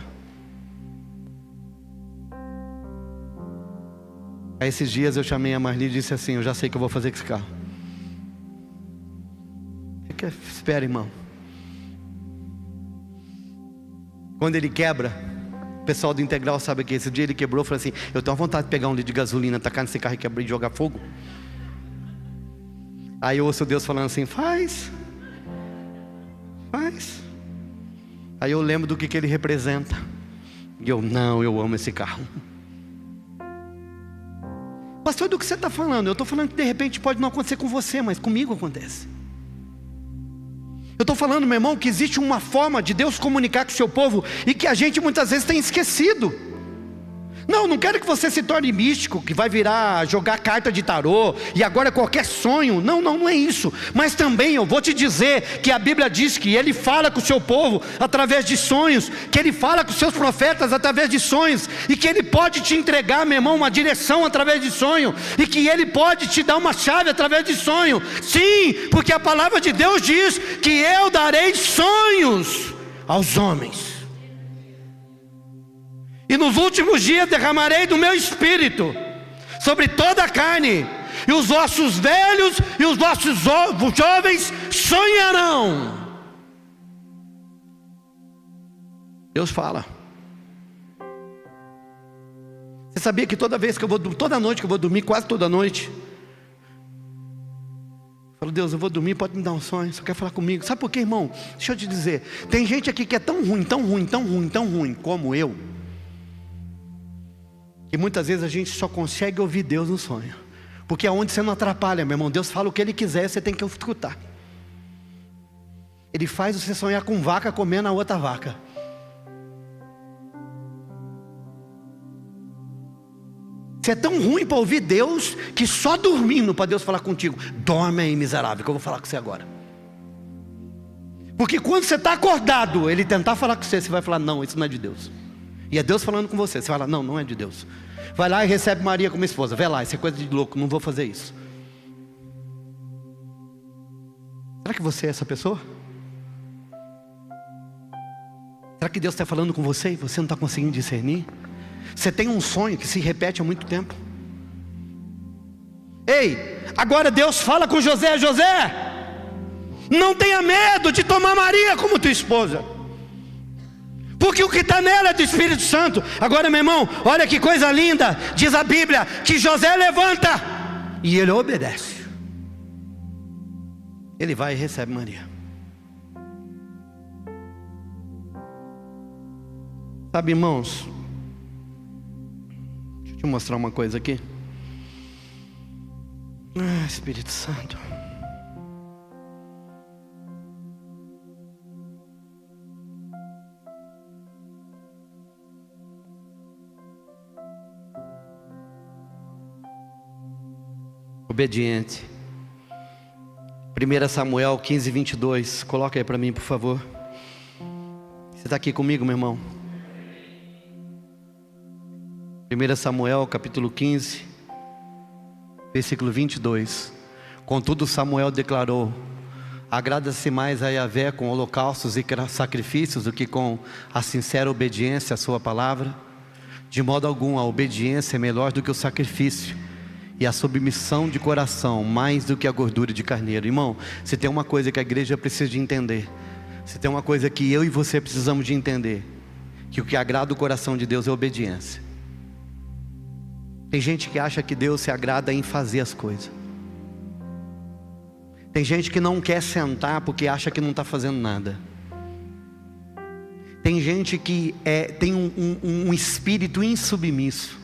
Aí esses dias eu chamei a Marli e disse assim, eu já sei o que eu vou fazer com esse carro. Espera, irmão. Quando ele quebra, o pessoal do Integral sabe que esse dia ele quebrou, falou assim, eu tenho vontade de pegar um litro de gasolina, tacar nesse carro e quebrar e jogar fogo. Aí eu ouço Deus falando assim, faz. Aí eu lembro do que ele representa. E eu amo esse carro. Pastor, do que você está falando? Eu estou falando que de repente pode não acontecer com você, mas comigo acontece. Eu estou falando, meu irmão, que existe uma forma de Deus comunicar com o seu povo e que a gente muitas vezes tem esquecido. Não quero que você se torne místico, que vai virar jogar carta de tarô e agora qualquer sonho. Não é isso. Mas também eu vou te dizer que a Bíblia diz que Ele fala com o seu povo através de sonhos, que Ele fala com os seus profetas através de sonhos, e que Ele pode te entregar, meu irmão, uma direção através de sonho, e que Ele pode te dar uma chave através de sonho. Sim, porque a palavra de Deus diz que eu darei sonhos aos homens. E nos últimos dias derramarei do meu espírito sobre toda a carne, e os vossos velhos e os vossos jovens sonharão. Deus fala. Você sabia que toda noite que eu vou dormir, quase toda noite, eu falo, Deus, eu vou dormir, pode me dar um sonho, você quer falar comigo? Sabe por quê, irmão? Deixa eu te dizer, tem gente aqui que é tão ruim como eu, que muitas vezes a gente só consegue ouvir Deus no sonho. Porque é onde você não atrapalha, meu irmão. Deus fala o que Ele quiser, você tem que escutar. Ele faz você sonhar com vaca comendo a outra vaca. Você é tão ruim para ouvir Deus, que só dormindo para Deus falar contigo. Dorme aí, miserável, que eu vou falar com você agora. Porque quando você está acordado, Ele tentar falar com você, você vai falar, não, isso não é de Deus. E é Deus falando com você, você fala, não é de Deus. Vai lá e recebe Maria como esposa. Vai lá, isso é coisa de louco, não vou fazer isso. Será que você é essa pessoa? Será que Deus está falando com você e você não está conseguindo discernir? Você tem um sonho que se repete há muito tempo. Ei, agora Deus fala com José, não tenha medo de tomar Maria como tua esposa, porque o que está nela é do Espírito Santo. Agora, meu irmão, olha que coisa linda. Diz a Bíblia que José levanta e ele obedece. Ele vai e recebe Maria. Sabe, irmãos, deixa eu te mostrar uma coisa aqui. Espírito Santo. Obediente. 1 Samuel 15, 22. Coloca aí para mim, por favor. Você está aqui comigo, meu irmão? 1 Samuel capítulo 15, versículo 22. Contudo Samuel declarou: agrada-se mais a Yahvé com holocaustos e sacrifícios do que com a sincera obediência à sua palavra. De modo algum a obediência é melhor do que o sacrifício, e a submissão de coração mais do que a gordura de carneiro. Irmão, se tem uma coisa que a igreja precisa de entender, se tem uma coisa que eu e você precisamos de entender, que o que agrada o coração de Deus é obediência. Tem gente que acha que Deus se agrada em fazer as coisas. Tem gente que não quer sentar porque acha que não está fazendo nada. Tem gente que tem um espírito insubmisso.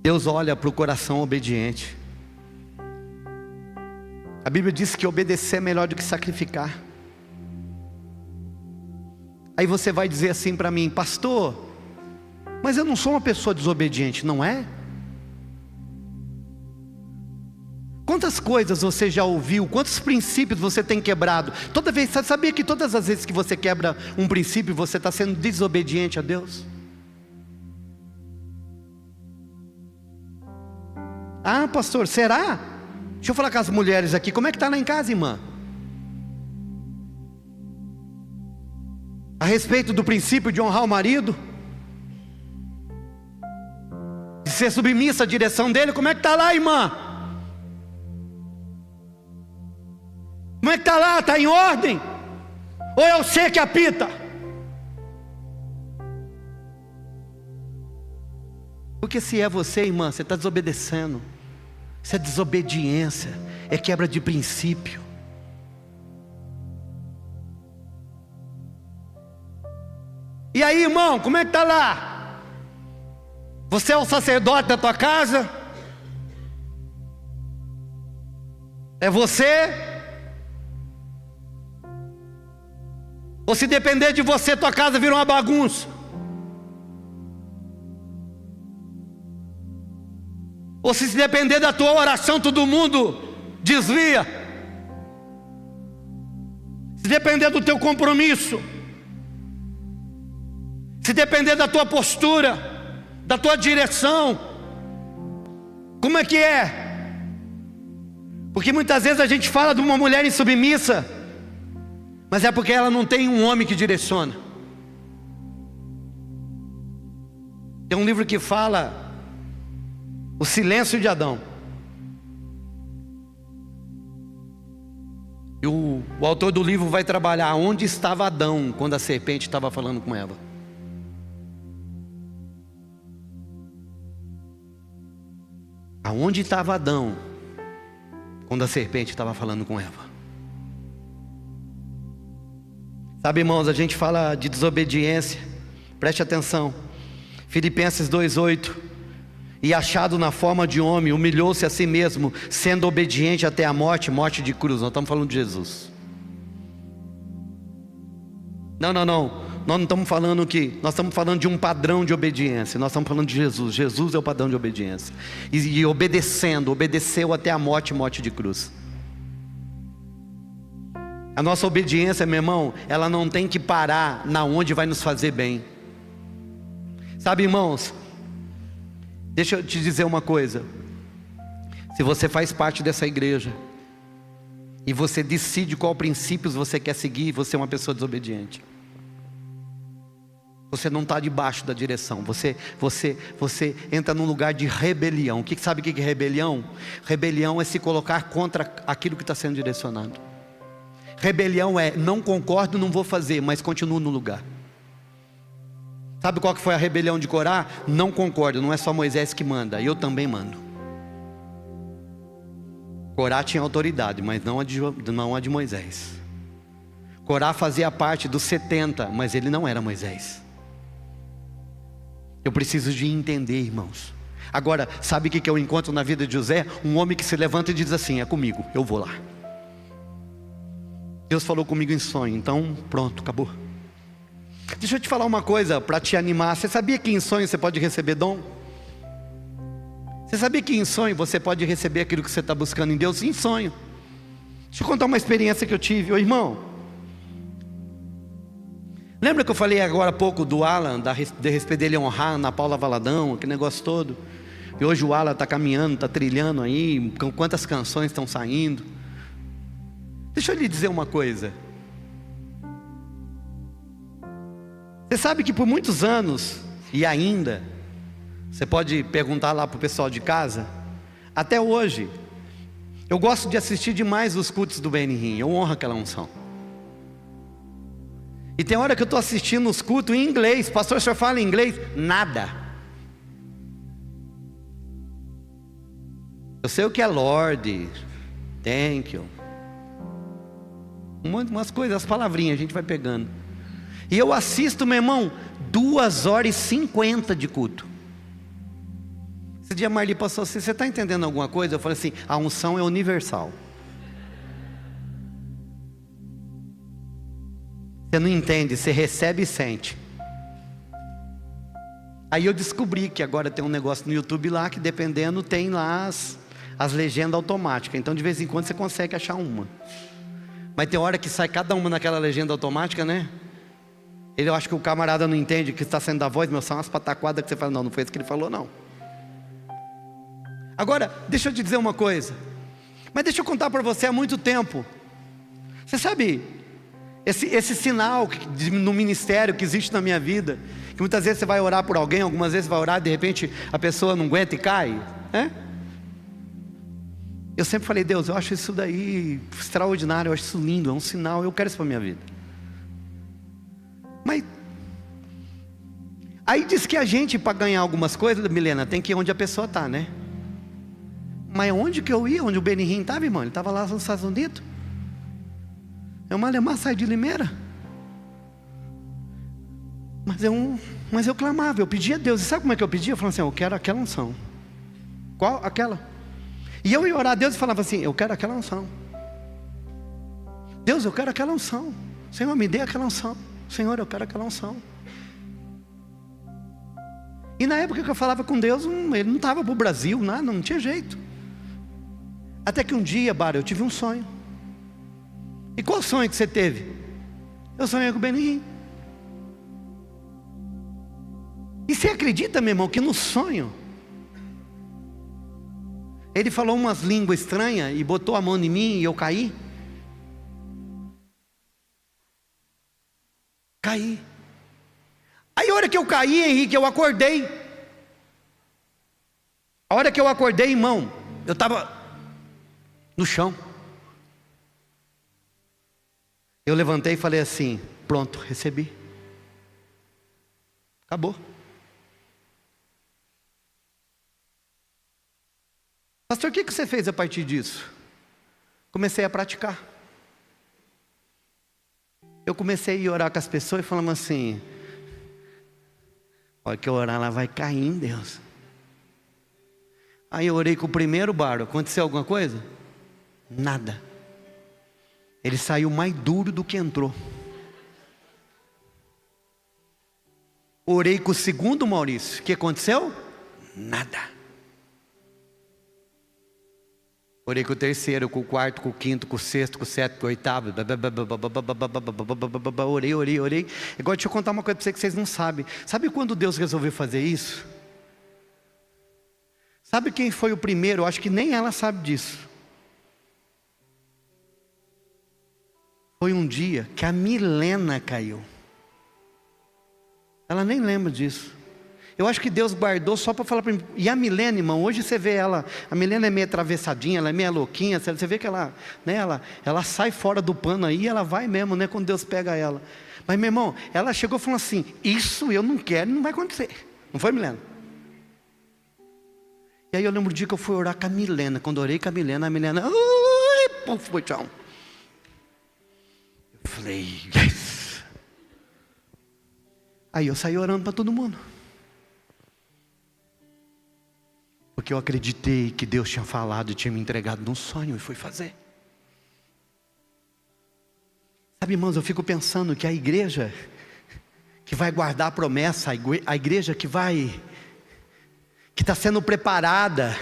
Deus olha para o coração obediente. A Bíblia diz que obedecer é melhor do que sacrificar. Aí você vai dizer assim para mim: pastor, mas eu não sou uma pessoa desobediente, não é? Quantas coisas você já ouviu, quantos princípios você tem quebrado? Toda vez, sabia que todas as vezes que você quebra um princípio, você está sendo desobediente a Deus? Ah, pastor, será? Deixa eu falar com as mulheres aqui, como é que está lá em casa, irmã? A respeito do princípio de honrar o marido, de ser submissa à direção dele, como é que está lá, irmã? Como é que está lá? Está em ordem? Ou é você que apita? Porque se é você, irmã, você está desobedecendo. Isso é desobediência, é quebra de princípio. E aí, irmão, como é que está lá? Você é o sacerdote da tua casa? É você? Ou se depender de você, tua casa vira uma bagunça? Ou se depender da tua oração, todo mundo desvia? Se depender do teu compromisso, se depender da tua postura, da tua direção, como é que é? Porque muitas vezes a gente fala de uma mulher insubmissa, mas é porque ela não tem um homem que direciona. Tem um livro que fala o silêncio de Adão. E o autor do livro vai trabalhar onde estava Adão quando a serpente estava falando com Eva. Aonde estava Adão quando a serpente estava falando com Eva? Sabe, irmãos, a gente fala de desobediência. Preste atenção. Filipenses 2:8. E achado na forma de homem, humilhou-se a si mesmo, sendo obediente até a morte, morte de cruz. Nós estamos falando de Jesus. Não. Nós não estamos falando que, nós estamos falando de um padrão de obediência. Nós estamos falando de Jesus. Jesus é o padrão de obediência. E obedeceu até a morte, morte de cruz. A nossa obediência, meu irmão, ela não tem que parar na onde vai nos fazer bem. Sabe, irmãos, deixa eu te dizer uma coisa. Se você faz parte dessa igreja e você decide qual princípios você quer seguir, você é uma pessoa desobediente. Você não está debaixo da direção. Você entra num lugar de rebelião. Sabe o que é rebelião? Rebelião é se colocar contra aquilo que está sendo direcionado. Rebelião é, não concordo, não vou fazer, mas continuo no lugar. Sabe qual que foi a rebelião de Corá? Não concordo, não é só Moisés que manda, eu também mando. Corá tinha autoridade, mas não a de Moisés. Corá fazia parte dos 70, mas ele não era Moisés. Eu preciso de entender, irmãos. Agora, sabe o que eu encontro na vida de José? Um homem que se levanta e diz assim: é comigo, eu vou lá. Deus falou comigo em sonho, então pronto, acabou. Deixa eu te falar uma coisa para te animar. Você sabia que em sonho você pode receber dom? Você sabia que em sonho você pode receber aquilo que você está buscando em Deus? Em sonho. Deixa eu contar uma experiência que eu tive. Ô irmão, lembra que eu falei agora há pouco do Alan, de respeito dele honrar na Paula Valadão, aquele negócio todo? E hoje o Alan está caminhando, está trilhando aí, quantas canções estão saindo. Deixa eu lhe dizer uma coisa. Você sabe que por muitos anos, e ainda, você pode perguntar lá para o pessoal de casa, até hoje, eu gosto de assistir demais os cultos do Benihim, eu honro aquela unção. E tem hora que eu estou assistindo os cultos em inglês. Pastor, o senhor fala inglês? Nada. Eu sei o que é Lord, thank you, umas coisas, as palavrinhas a gente vai pegando. E eu assisto, meu irmão, 2h50 de culto. Esse dia a Marli passou assim: você está entendendo alguma coisa? Eu falei assim: a unção é universal. Você não entende, você recebe e sente. Aí eu descobri que agora tem um negócio no YouTube lá, que dependendo tem lá as legendas automáticas. Então de vez em quando você consegue achar uma. Mas tem hora que sai cada uma naquela legenda automática, né? Eu acho que o camarada não entende que está sendo da voz, meu, são umas pataquadas que você fala: não, não foi isso que ele falou, não. Agora, deixa eu te dizer uma coisa. Mas deixa eu contar para você, há muito tempo. Você sabe, esse sinal no ministério que existe na minha vida, que muitas vezes você vai orar por alguém, algumas vezes você vai orar e de repente a pessoa não aguenta e cai, né? Eu sempre falei: Deus, eu acho isso daí extraordinário, eu acho isso lindo, é um sinal, eu quero isso para a minha vida. Mas aí diz que a gente, para ganhar algumas coisas, Milena, tem que ir onde a pessoa está, né? Mas onde que eu ia? Onde o Benihim estava, irmão? Ele estava lá nos Estados Unidos. É uma alemã, sai de Limeira. Mas eu clamava, eu pedia a Deus. E sabe como é que eu pedia? Eu falava assim: eu quero aquela unção. Qual? Aquela. E eu ia orar a Deus e falava assim: eu quero aquela unção. Deus, eu quero aquela unção. Senhor, me dê aquela unção. Senhor, eu quero aquela unção. E na época que eu falava com Deus, ele não estava para o Brasil, nada, não tinha jeito. Até que um dia, Bara, eu tive um sonho. E qual sonho que você teve? Eu sonhei com o Benihim. E você acredita, meu irmão, que no sonho ele falou umas línguas estranhas e botou a mão em mim e eu caí? Caí. Aí a hora que eu caí, Henrique, eu acordei. A hora que eu acordei, irmão, eu estava no chão. Eu levantei e falei assim: pronto, recebi. Acabou. Pastor, o que você fez a partir disso? Comecei a praticar. Eu comecei a orar com as pessoas e falando assim: olha que eu orar, ela vai cair em Deus. Aí eu orei com o primeiro barro. Aconteceu alguma coisa? Nada. Ele saiu mais duro do que entrou. Orei com o segundo, Maurício. O que aconteceu? Nada. Orei com o terceiro, com o quarto, com o quinto, com o sexto, com o sétimo, com o oitavo. Orei. Agora deixa eu contar uma coisa para vocês que vocês não sabem. Sabe quando Deus resolveu fazer isso? Sabe quem foi o primeiro? Eu acho que nem ela sabe disso. Foi um dia que a Milena caiu. Ela nem lembra disso. Eu acho que Deus guardou só para falar para mim. E a Milena, irmão, hoje você vê ela. A Milena é meio atravessadinha, ela é meio louquinha. Você vê que ela, né, ela sai fora do pano aí, ela vai mesmo, né, quando Deus pega ela. Mas, meu irmão, ela chegou e falou assim: isso eu não quero, não vai acontecer. Não foi, Milena? E aí eu lembro do dia que eu fui orar com a Milena. Quando eu orei com a Milena, foi tchau. Eu falei: yes. Aí eu saí orando para todo mundo. Porque eu acreditei que Deus tinha falado e tinha me entregado num sonho e fui fazer. Sabe, irmãos, eu fico pensando que a igreja que vai guardar a promessa, a igreja que está sendo preparada,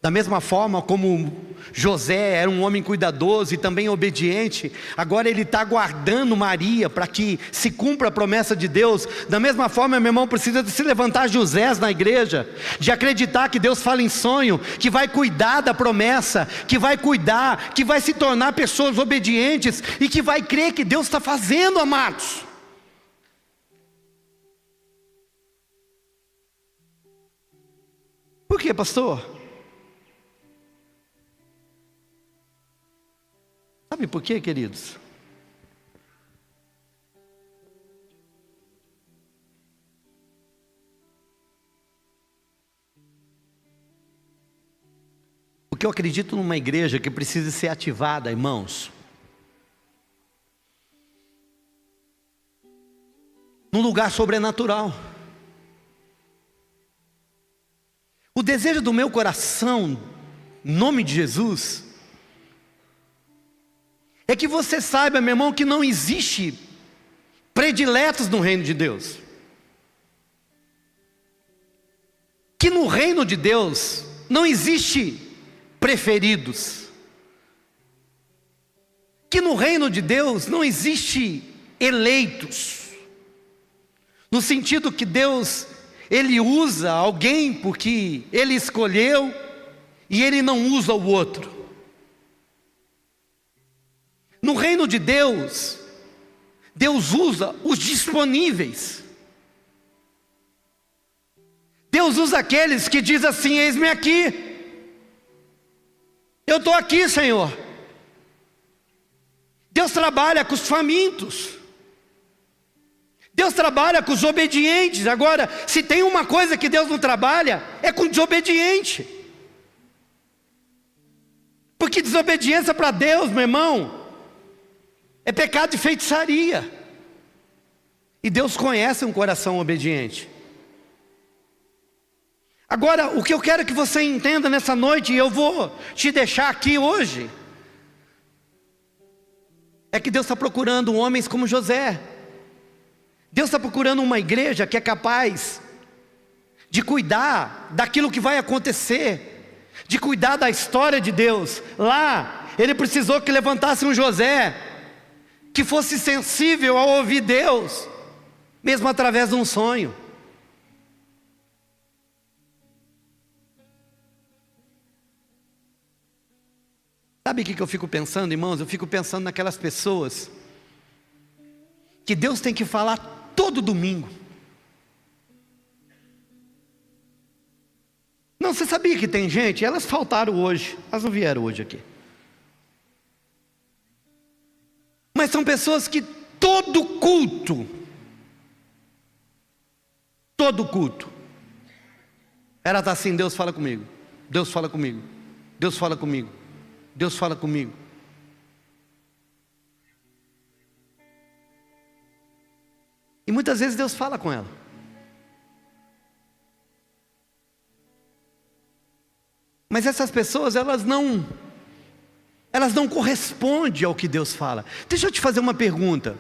da mesma forma como José era um homem cuidadoso e também obediente, agora ele está guardando Maria para que se cumpra a promessa de Deus. Da mesma forma, meu irmão, precisa de se levantar Josés na igreja, de acreditar que Deus fala em sonho, que vai cuidar da promessa, que vai cuidar, que vai se tornar pessoas obedientes e que vai crer que Deus está fazendo, amados. Por quê, pastor? Sabe por quê, queridos? Porque eu acredito numa igreja que precisa ser ativada, irmãos, num lugar sobrenatural. desejo do meu coração, em nome de Jesus, é que você saiba, meu irmão, que não existe prediletos no reino de Deus. Que no reino de Deus não existe preferidos. Que no reino de Deus não existe eleitos. No sentido que Deus, Ele usa alguém porque Ele escolheu e Ele não usa o outro. No reino de Deus, Deus usa os disponíveis. Deus usa aqueles que dizem assim: eis-me aqui. Eu estou aqui, Senhor. Deus trabalha com os famintos. Deus trabalha com os obedientes. Agora, se tem uma coisa que Deus não trabalha, é com desobediente. Porque desobediência para Deus, meu irmão, é pecado de feitiçaria. E Deus conhece um coração obediente. Agora, o que eu quero que você entenda nessa noite, e eu vou te deixar aqui hoje, é que Deus está procurando homens como José. Deus está procurando uma igreja que é capaz de cuidar daquilo que vai acontecer, de cuidar da história de Deus. Lá, Ele precisou que levantasse um José, que fosse sensível ao ouvir Deus, mesmo através de um sonho. Sabe o que eu fico pensando, irmãos? Eu fico pensando naquelas pessoas que Deus tem que falar todo domingo. Não, você sabia que tem gente? Elas faltaram hoje, elas não vieram hoje aqui. Mas são pessoas que todo culto, ela está assim: Deus fala comigo, Deus fala comigo, Deus fala comigo, Deus fala comigo. E muitas vezes Deus fala com ela. Mas essas pessoas, elas não correspondem ao que Deus fala. Deixa eu te fazer uma pergunta.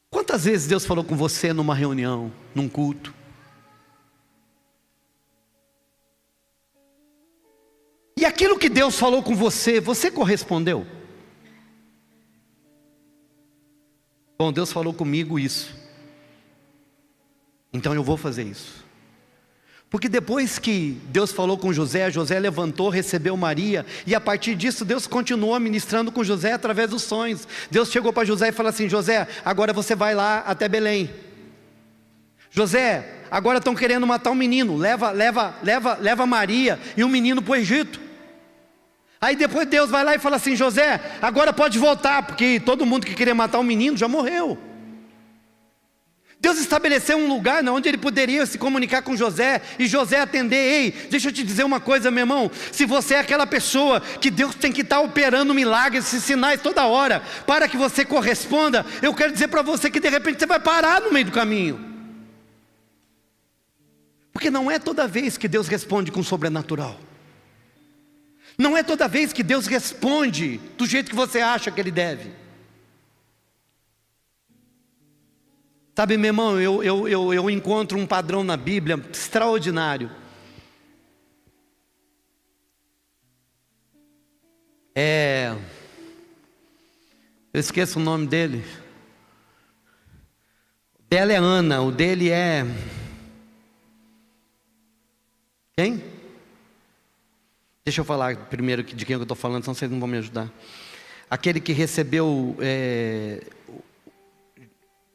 Quantas vezes Deus falou com você numa reunião, num culto? E aquilo que Deus falou com você, você correspondeu? Bom, Deus falou comigo isso, então eu vou fazer isso. Porque depois que Deus falou com José, José levantou, recebeu Maria, e a partir disso Deus continuou ministrando com José através dos sonhos. Deus chegou para José e falou assim: José, agora você vai lá até Belém. José, agora estão querendo matar um menino, leva Maria e o menino para o Egito. Aí depois Deus vai lá e fala assim: José, agora pode voltar, porque todo mundo que queria matar um menino já morreu. Deus estabeleceu um lugar onde Ele poderia se comunicar com José, e José atender. Ei, deixa eu te dizer uma coisa, meu irmão. Se você é aquela pessoa que Deus tem que estar operando milagres e sinais toda hora, para que você corresponda, eu quero dizer para você que de repente você vai parar no meio do caminho. Porque não é toda vez que Deus responde com sobrenatural. Não é toda vez que Deus responde do jeito que você acha que Ele deve. Sabe, meu irmão, eu encontro um padrão na Bíblia extraordinário. Eu esqueço o nome dele. O dela é Ana, o dele é... Quem? Deixa eu falar primeiro de quem eu estou falando, senão vocês não vão me ajudar. Aquele que recebeu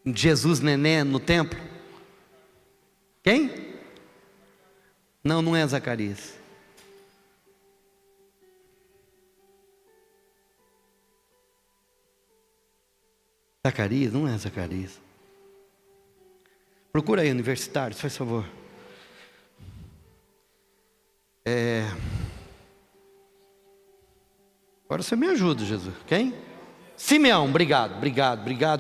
Jesus neném no templo. Quem? Não, não é Zacarias. Zacarias? Não é Zacarias. Procura aí, universitário, faz favor. Agora você me ajuda, Jesus. Quem? Simeão, obrigado,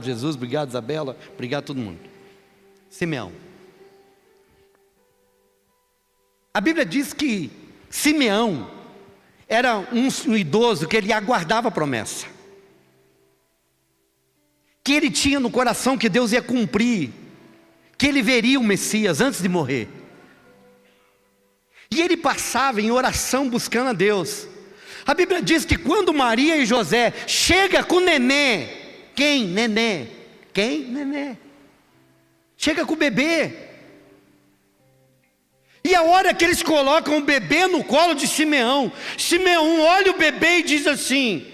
Jesus, obrigado, Isabela, obrigado a todo mundo. Simeão. A Bíblia diz que Simeão era um idoso que ele aguardava a promessa, que ele tinha no coração que Deus ia cumprir, que ele veria o Messias antes de morrer. E ele passava em oração buscando a Deus. A Bíblia diz que quando Maria e José chegam com o nenê, quem? Nenê. Quem? Nenê. Chega com o bebê. E a hora que eles colocam o bebê no colo de Simeão, Simeão olha o bebê e diz assim: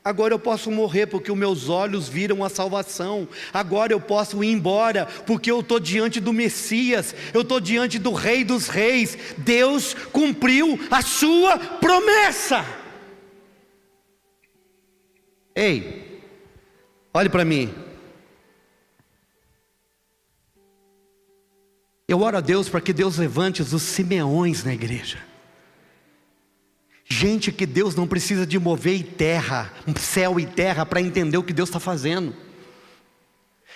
agora eu posso morrer porque os meus olhos viram a salvação. Agora eu posso ir embora porque eu estou diante do Messias. Eu estou diante do Rei dos Reis. Deus cumpriu a sua promessa. Ei, olhe para mim. Eu oro a Deus para que Deus levante os Simeões na igreja. Gente que Deus não precisa de mover em terra, céu e terra, para entender o que Deus está fazendo.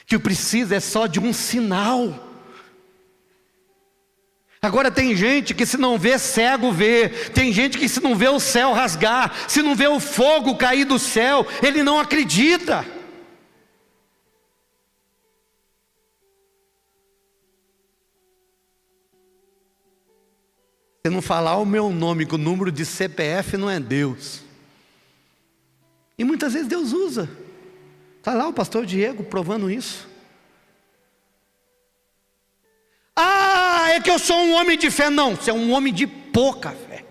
Que o precisa é só de um sinal. Agora tem gente que se não vê, cego vê. Tem gente que se não vê o céu rasgar, se não vê o fogo cair do céu, ele não acredita. Se não falar o meu nome com o número de CPF, não é Deus. E muitas vezes Deus usa. Está lá o pastor Diego provando isso. Ah, é que eu sou um homem de fé. Não, você é um homem de pouca fé.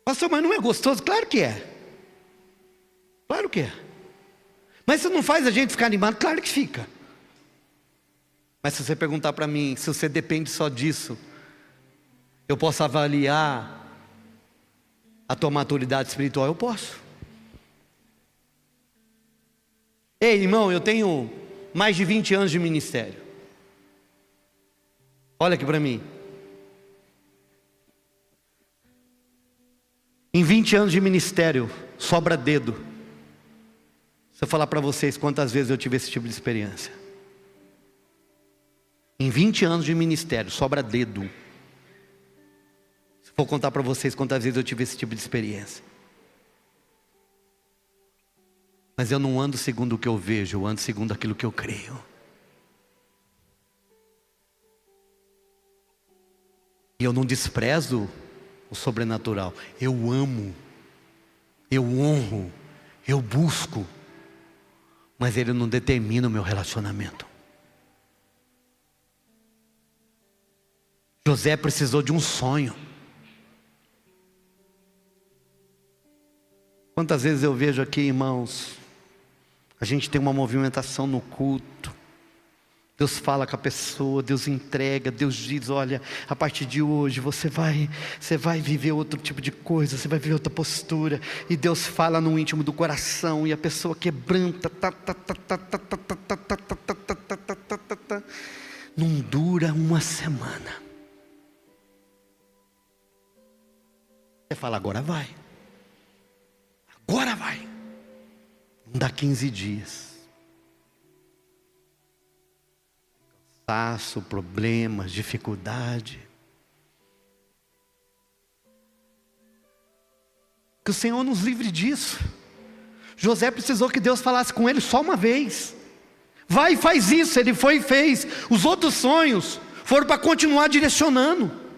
Pastor, mas não é gostoso? Claro que é. Claro que é. Mas isso não faz a gente ficar animado? Claro que fica. Mas se você perguntar para mim, se você depende só disso, eu posso avaliar a tua maturidade espiritual? Eu posso. Ei, irmão, eu tenho mais de 20 anos de ministério. Olha aqui para mim. Em 20 anos de ministério, sobra dedo. Se eu falar para vocês quantas vezes eu tive esse tipo de experiência. Em 20 anos de ministério, sobra dedo. Se for contar para vocês quantas vezes eu tive esse tipo de experiência. Mas eu não ando segundo o que eu vejo, eu ando segundo aquilo que eu creio. E eu não desprezo o sobrenatural. Eu amo, eu honro, eu busco. Mas ele não determina o meu relacionamento. José precisou de um sonho. Quantas vezes eu vejo aqui, irmãos, a gente tem uma movimentação no culto. Deus fala com a pessoa, Deus entrega, Deus diz: olha, a partir de hoje você vai viver outro tipo de coisa, você vai viver outra postura. E Deus fala no íntimo do coração e a pessoa quebranta. Não dura uma semana. Você fala: agora vai. Agora vai. Não dá 15 dias. Cansaço, problemas, dificuldade. Que o Senhor nos livre disso. José precisou que Deus falasse com ele só uma vez. Vai e faz isso. Ele foi e fez. Os outros sonhos foram para continuar direcionando.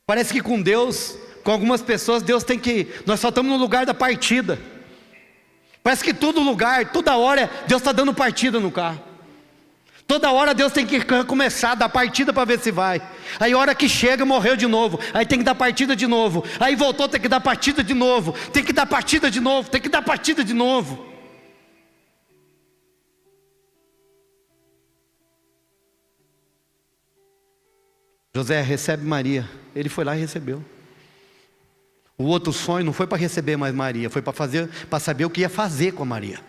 Parece que com Deus, com algumas pessoas, Deus tem que... Nós só estamos no lugar da partida. Parece que todo lugar, toda hora, Deus está dando partida no carro. Toda hora Deus tem que começar a dar partida para ver se vai. Aí a hora que chega, morreu de novo. Aí tem que dar partida de novo. Aí voltou, tem que dar partida de novo. Tem que dar partida de novo. Tem que dar partida de novo. José recebe Maria. Ele foi lá e recebeu. O outro sonho não foi para receber mais Maria, foi para saber o que ia fazer com a Maria.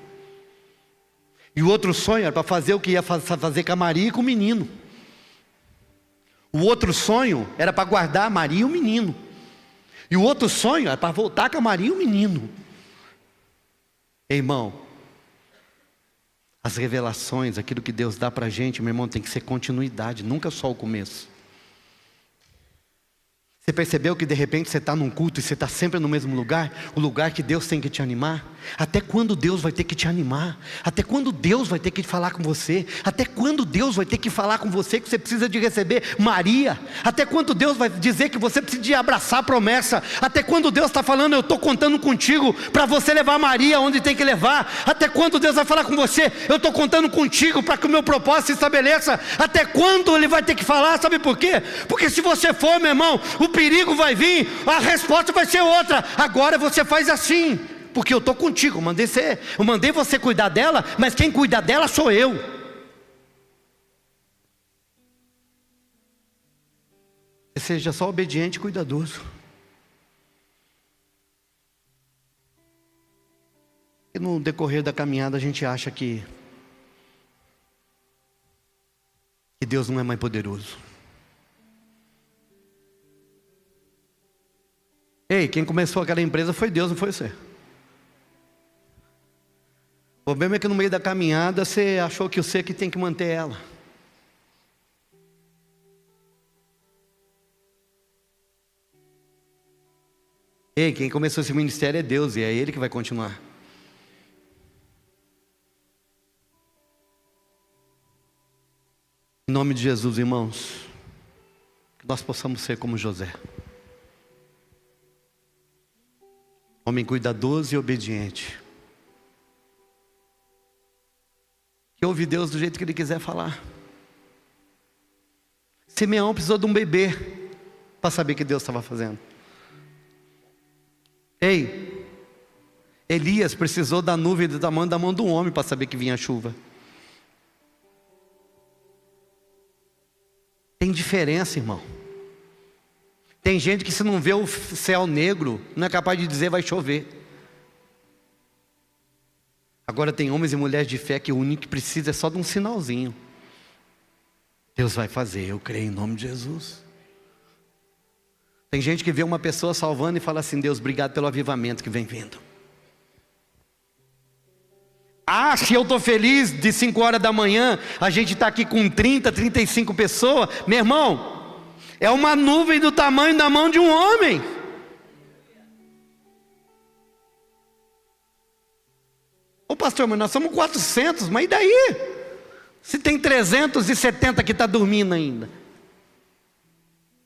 E o outro sonho era para fazer o que ia fazer com a Maria e com o menino. O outro sonho era para guardar a Maria e o menino. E o outro sonho era para voltar com a Maria e o menino. Irmão, As revelações, aquilo que Deus dá para a gente, meu irmão, tem que ser continuidade, nunca só o começo. Você percebeu que de repente você está num culto e você está sempre no mesmo lugar? O lugar que Deus tem que te animar? Até quando Deus vai ter que te animar? Até quando Deus vai ter que falar com você? Até quando Deus vai ter que falar com você que você precisa de receber Maria? Até quando Deus vai dizer que você precisa de abraçar a promessa? Até quando Deus está falando, eu estou contando contigo para você levar Maria onde tem que levar? Até quando Deus vai falar com você, eu estou contando contigo para que o meu propósito se estabeleça? Até quando Ele vai ter que falar? Sabe por quê? Porque se você for, meu irmão, o perigo vai vir, a resposta vai ser outra. Agora você faz assim, porque eu estou contigo, eu mandei você cuidar dela, mas quem cuida dela sou eu. Seja só obediente e cuidadoso. E no decorrer da caminhada a gente acha que Deus não é mais poderoso. Ei, quem começou aquela empresa foi Deus, não foi você. O problema é que no meio da caminhada você achou que você que tem que manter ela. Ei, quem começou esse ministério é Deus e é Ele que vai continuar. Em nome de Jesus, irmãos, que nós possamos ser como José. Homem cuidadoso e obediente. Que ouve Deus do jeito que Ele quiser falar. Simeão precisou de um bebê para saber o que Deus estava fazendo. Ei, Elias precisou da nuvem do tamanho da mão do homem para saber que vinha chuva. Tem diferença, irmão. Tem gente que se não vê o céu negro, não é capaz de dizer vai chover. Agora tem homens e mulheres de fé que o único que precisa é só de um sinalzinho. Deus vai fazer, eu creio em nome de Jesus. Tem gente que vê uma pessoa salvando e fala assim, Deus, obrigado pelo avivamento que vem vindo. Ah, se eu estou feliz de 5 horas da manhã, a gente está aqui com 30, 35 pessoas, meu irmão, é uma nuvem do tamanho da mão de um homem. Ô pastor, mas nós somos 400, mas e daí? Se tem 370 que está dormindo ainda.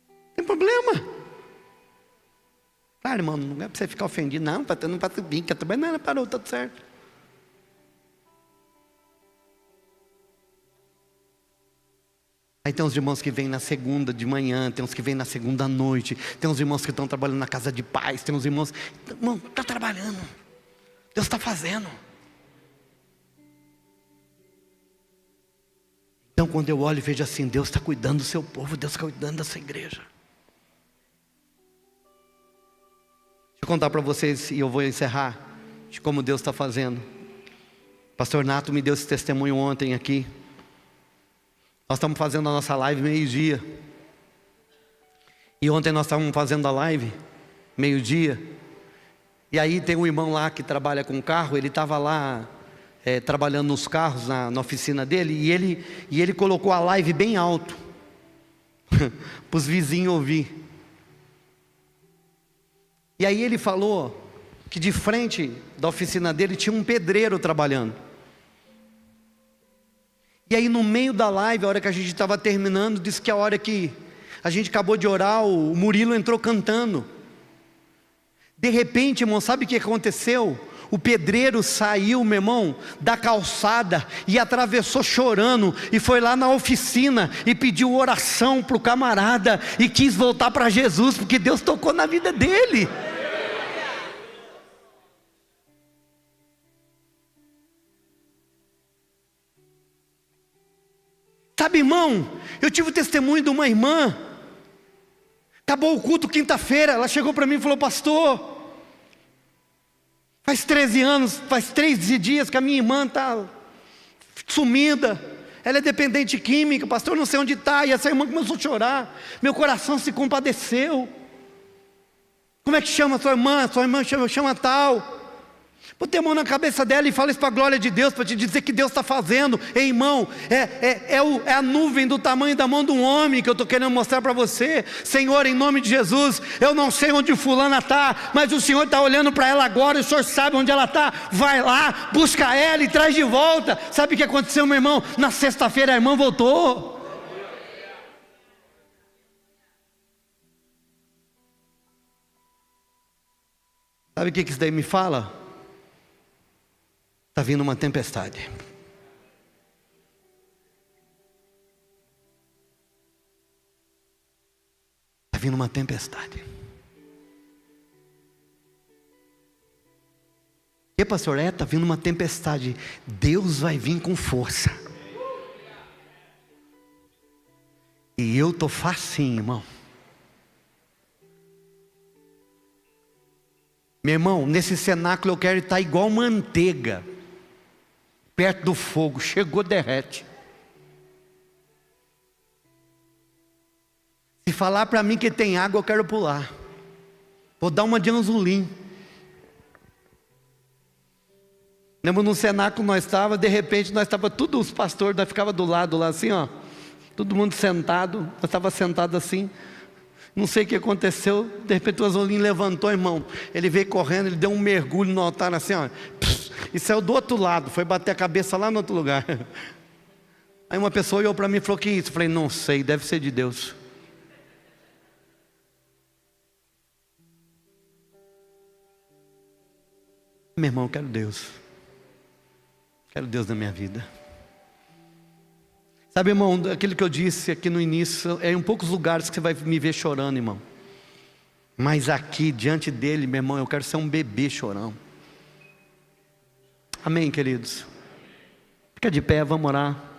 Não tem problema. Claro, irmão, não é para você ficar ofendido, não, para não subir, que também não parou, tudo certo. Aí tem uns irmãos que vêm na segunda de manhã, tem uns que vêm na segunda à noite, tem uns irmãos que estão trabalhando na casa de paz, tem uns irmãos, irmão, está trabalhando, Deus está fazendo. Então quando eu olho e vejo assim, Deus está cuidando do seu povo, Deus está cuidando da sua igreja. Deixa eu contar para vocês, e eu vou encerrar, de como Deus está fazendo. O pastor Nato me deu esse testemunho ontem aqui. Nós estamos fazendo a nossa live meio-dia. E ontem nós estávamos fazendo a live meio-dia. E aí tem um irmão lá que trabalha com carro. Ele estava lá trabalhando nos carros na oficina dele. E ele colocou a live bem alto para os vizinhos ouvir. E aí ele falou que de frente da oficina dele tinha um pedreiro trabalhando. E aí no meio da live, a hora que a gente estava terminando, disse que a hora que a gente acabou de orar, o Murilo entrou cantando. De repente, irmão, sabe o que aconteceu? O pedreiro saiu, meu irmão, da calçada e atravessou chorando e foi lá na oficina e pediu oração para o camarada e quis voltar para Jesus, porque Deus tocou na vida dele. Sabe, irmão, eu tive o testemunho de uma irmã. Acabou o culto quinta-feira, ela chegou para mim e falou, pastor, faz 13 anos, faz 13 dias que a minha irmã está sumida, ela é dependente química, pastor, não sei onde está, e essa irmã começou a chorar, meu coração se compadeceu. Como é que chama a sua irmã? Sua irmã chama tal. Botei a mão na cabeça dela e fala isso para a glória de Deus, para te dizer que Deus está fazendo. Ei, irmão, é a nuvem do tamanho da mão de um homem que eu estou querendo mostrar para você. Senhor, em nome de Jesus, eu não sei onde fulana está, mas o Senhor está olhando para ela agora, e o Senhor sabe onde ela está. Vai lá, busca ela e traz de volta. Sabe o que aconteceu, meu irmão? Na sexta-feira a irmã voltou. Sabe o que isso daí me fala? Está vindo uma tempestade. Está vindo uma tempestade. E pastor, está vindo uma tempestade. Deus vai vir com força. E eu estou facinho, irmão. Meu irmão, nesse cenáculo eu quero estar igual manteiga, perto do fogo, chegou, derrete. Se falar para mim que tem água, eu quero pular. Vou dar uma de anzulim. Lembra no cenáculo nós estávamos, de repente nós estávamos, todos os pastores, nós ficava do lado lá assim, ó. Todo mundo sentado, nós estávamos sentados assim. Não sei o que aconteceu, de repente o Azolim levantou, irmão. Ele veio correndo, ele deu um mergulho no altar assim, ó. E saiu do outro lado, foi bater a cabeça lá no outro lugar. Aí uma pessoa olhou para mim e falou, que isso? Eu falei, não sei, deve ser de Deus. Meu irmão, eu quero Deus. Quero Deus na minha vida. Sabe, irmão, aquilo que eu disse aqui no início, é em poucos lugares que você vai me ver chorando, irmão. Mas aqui, diante dele, meu irmão, eu quero ser um bebê chorão. Amém, queridos? Fica de pé, vamos orar.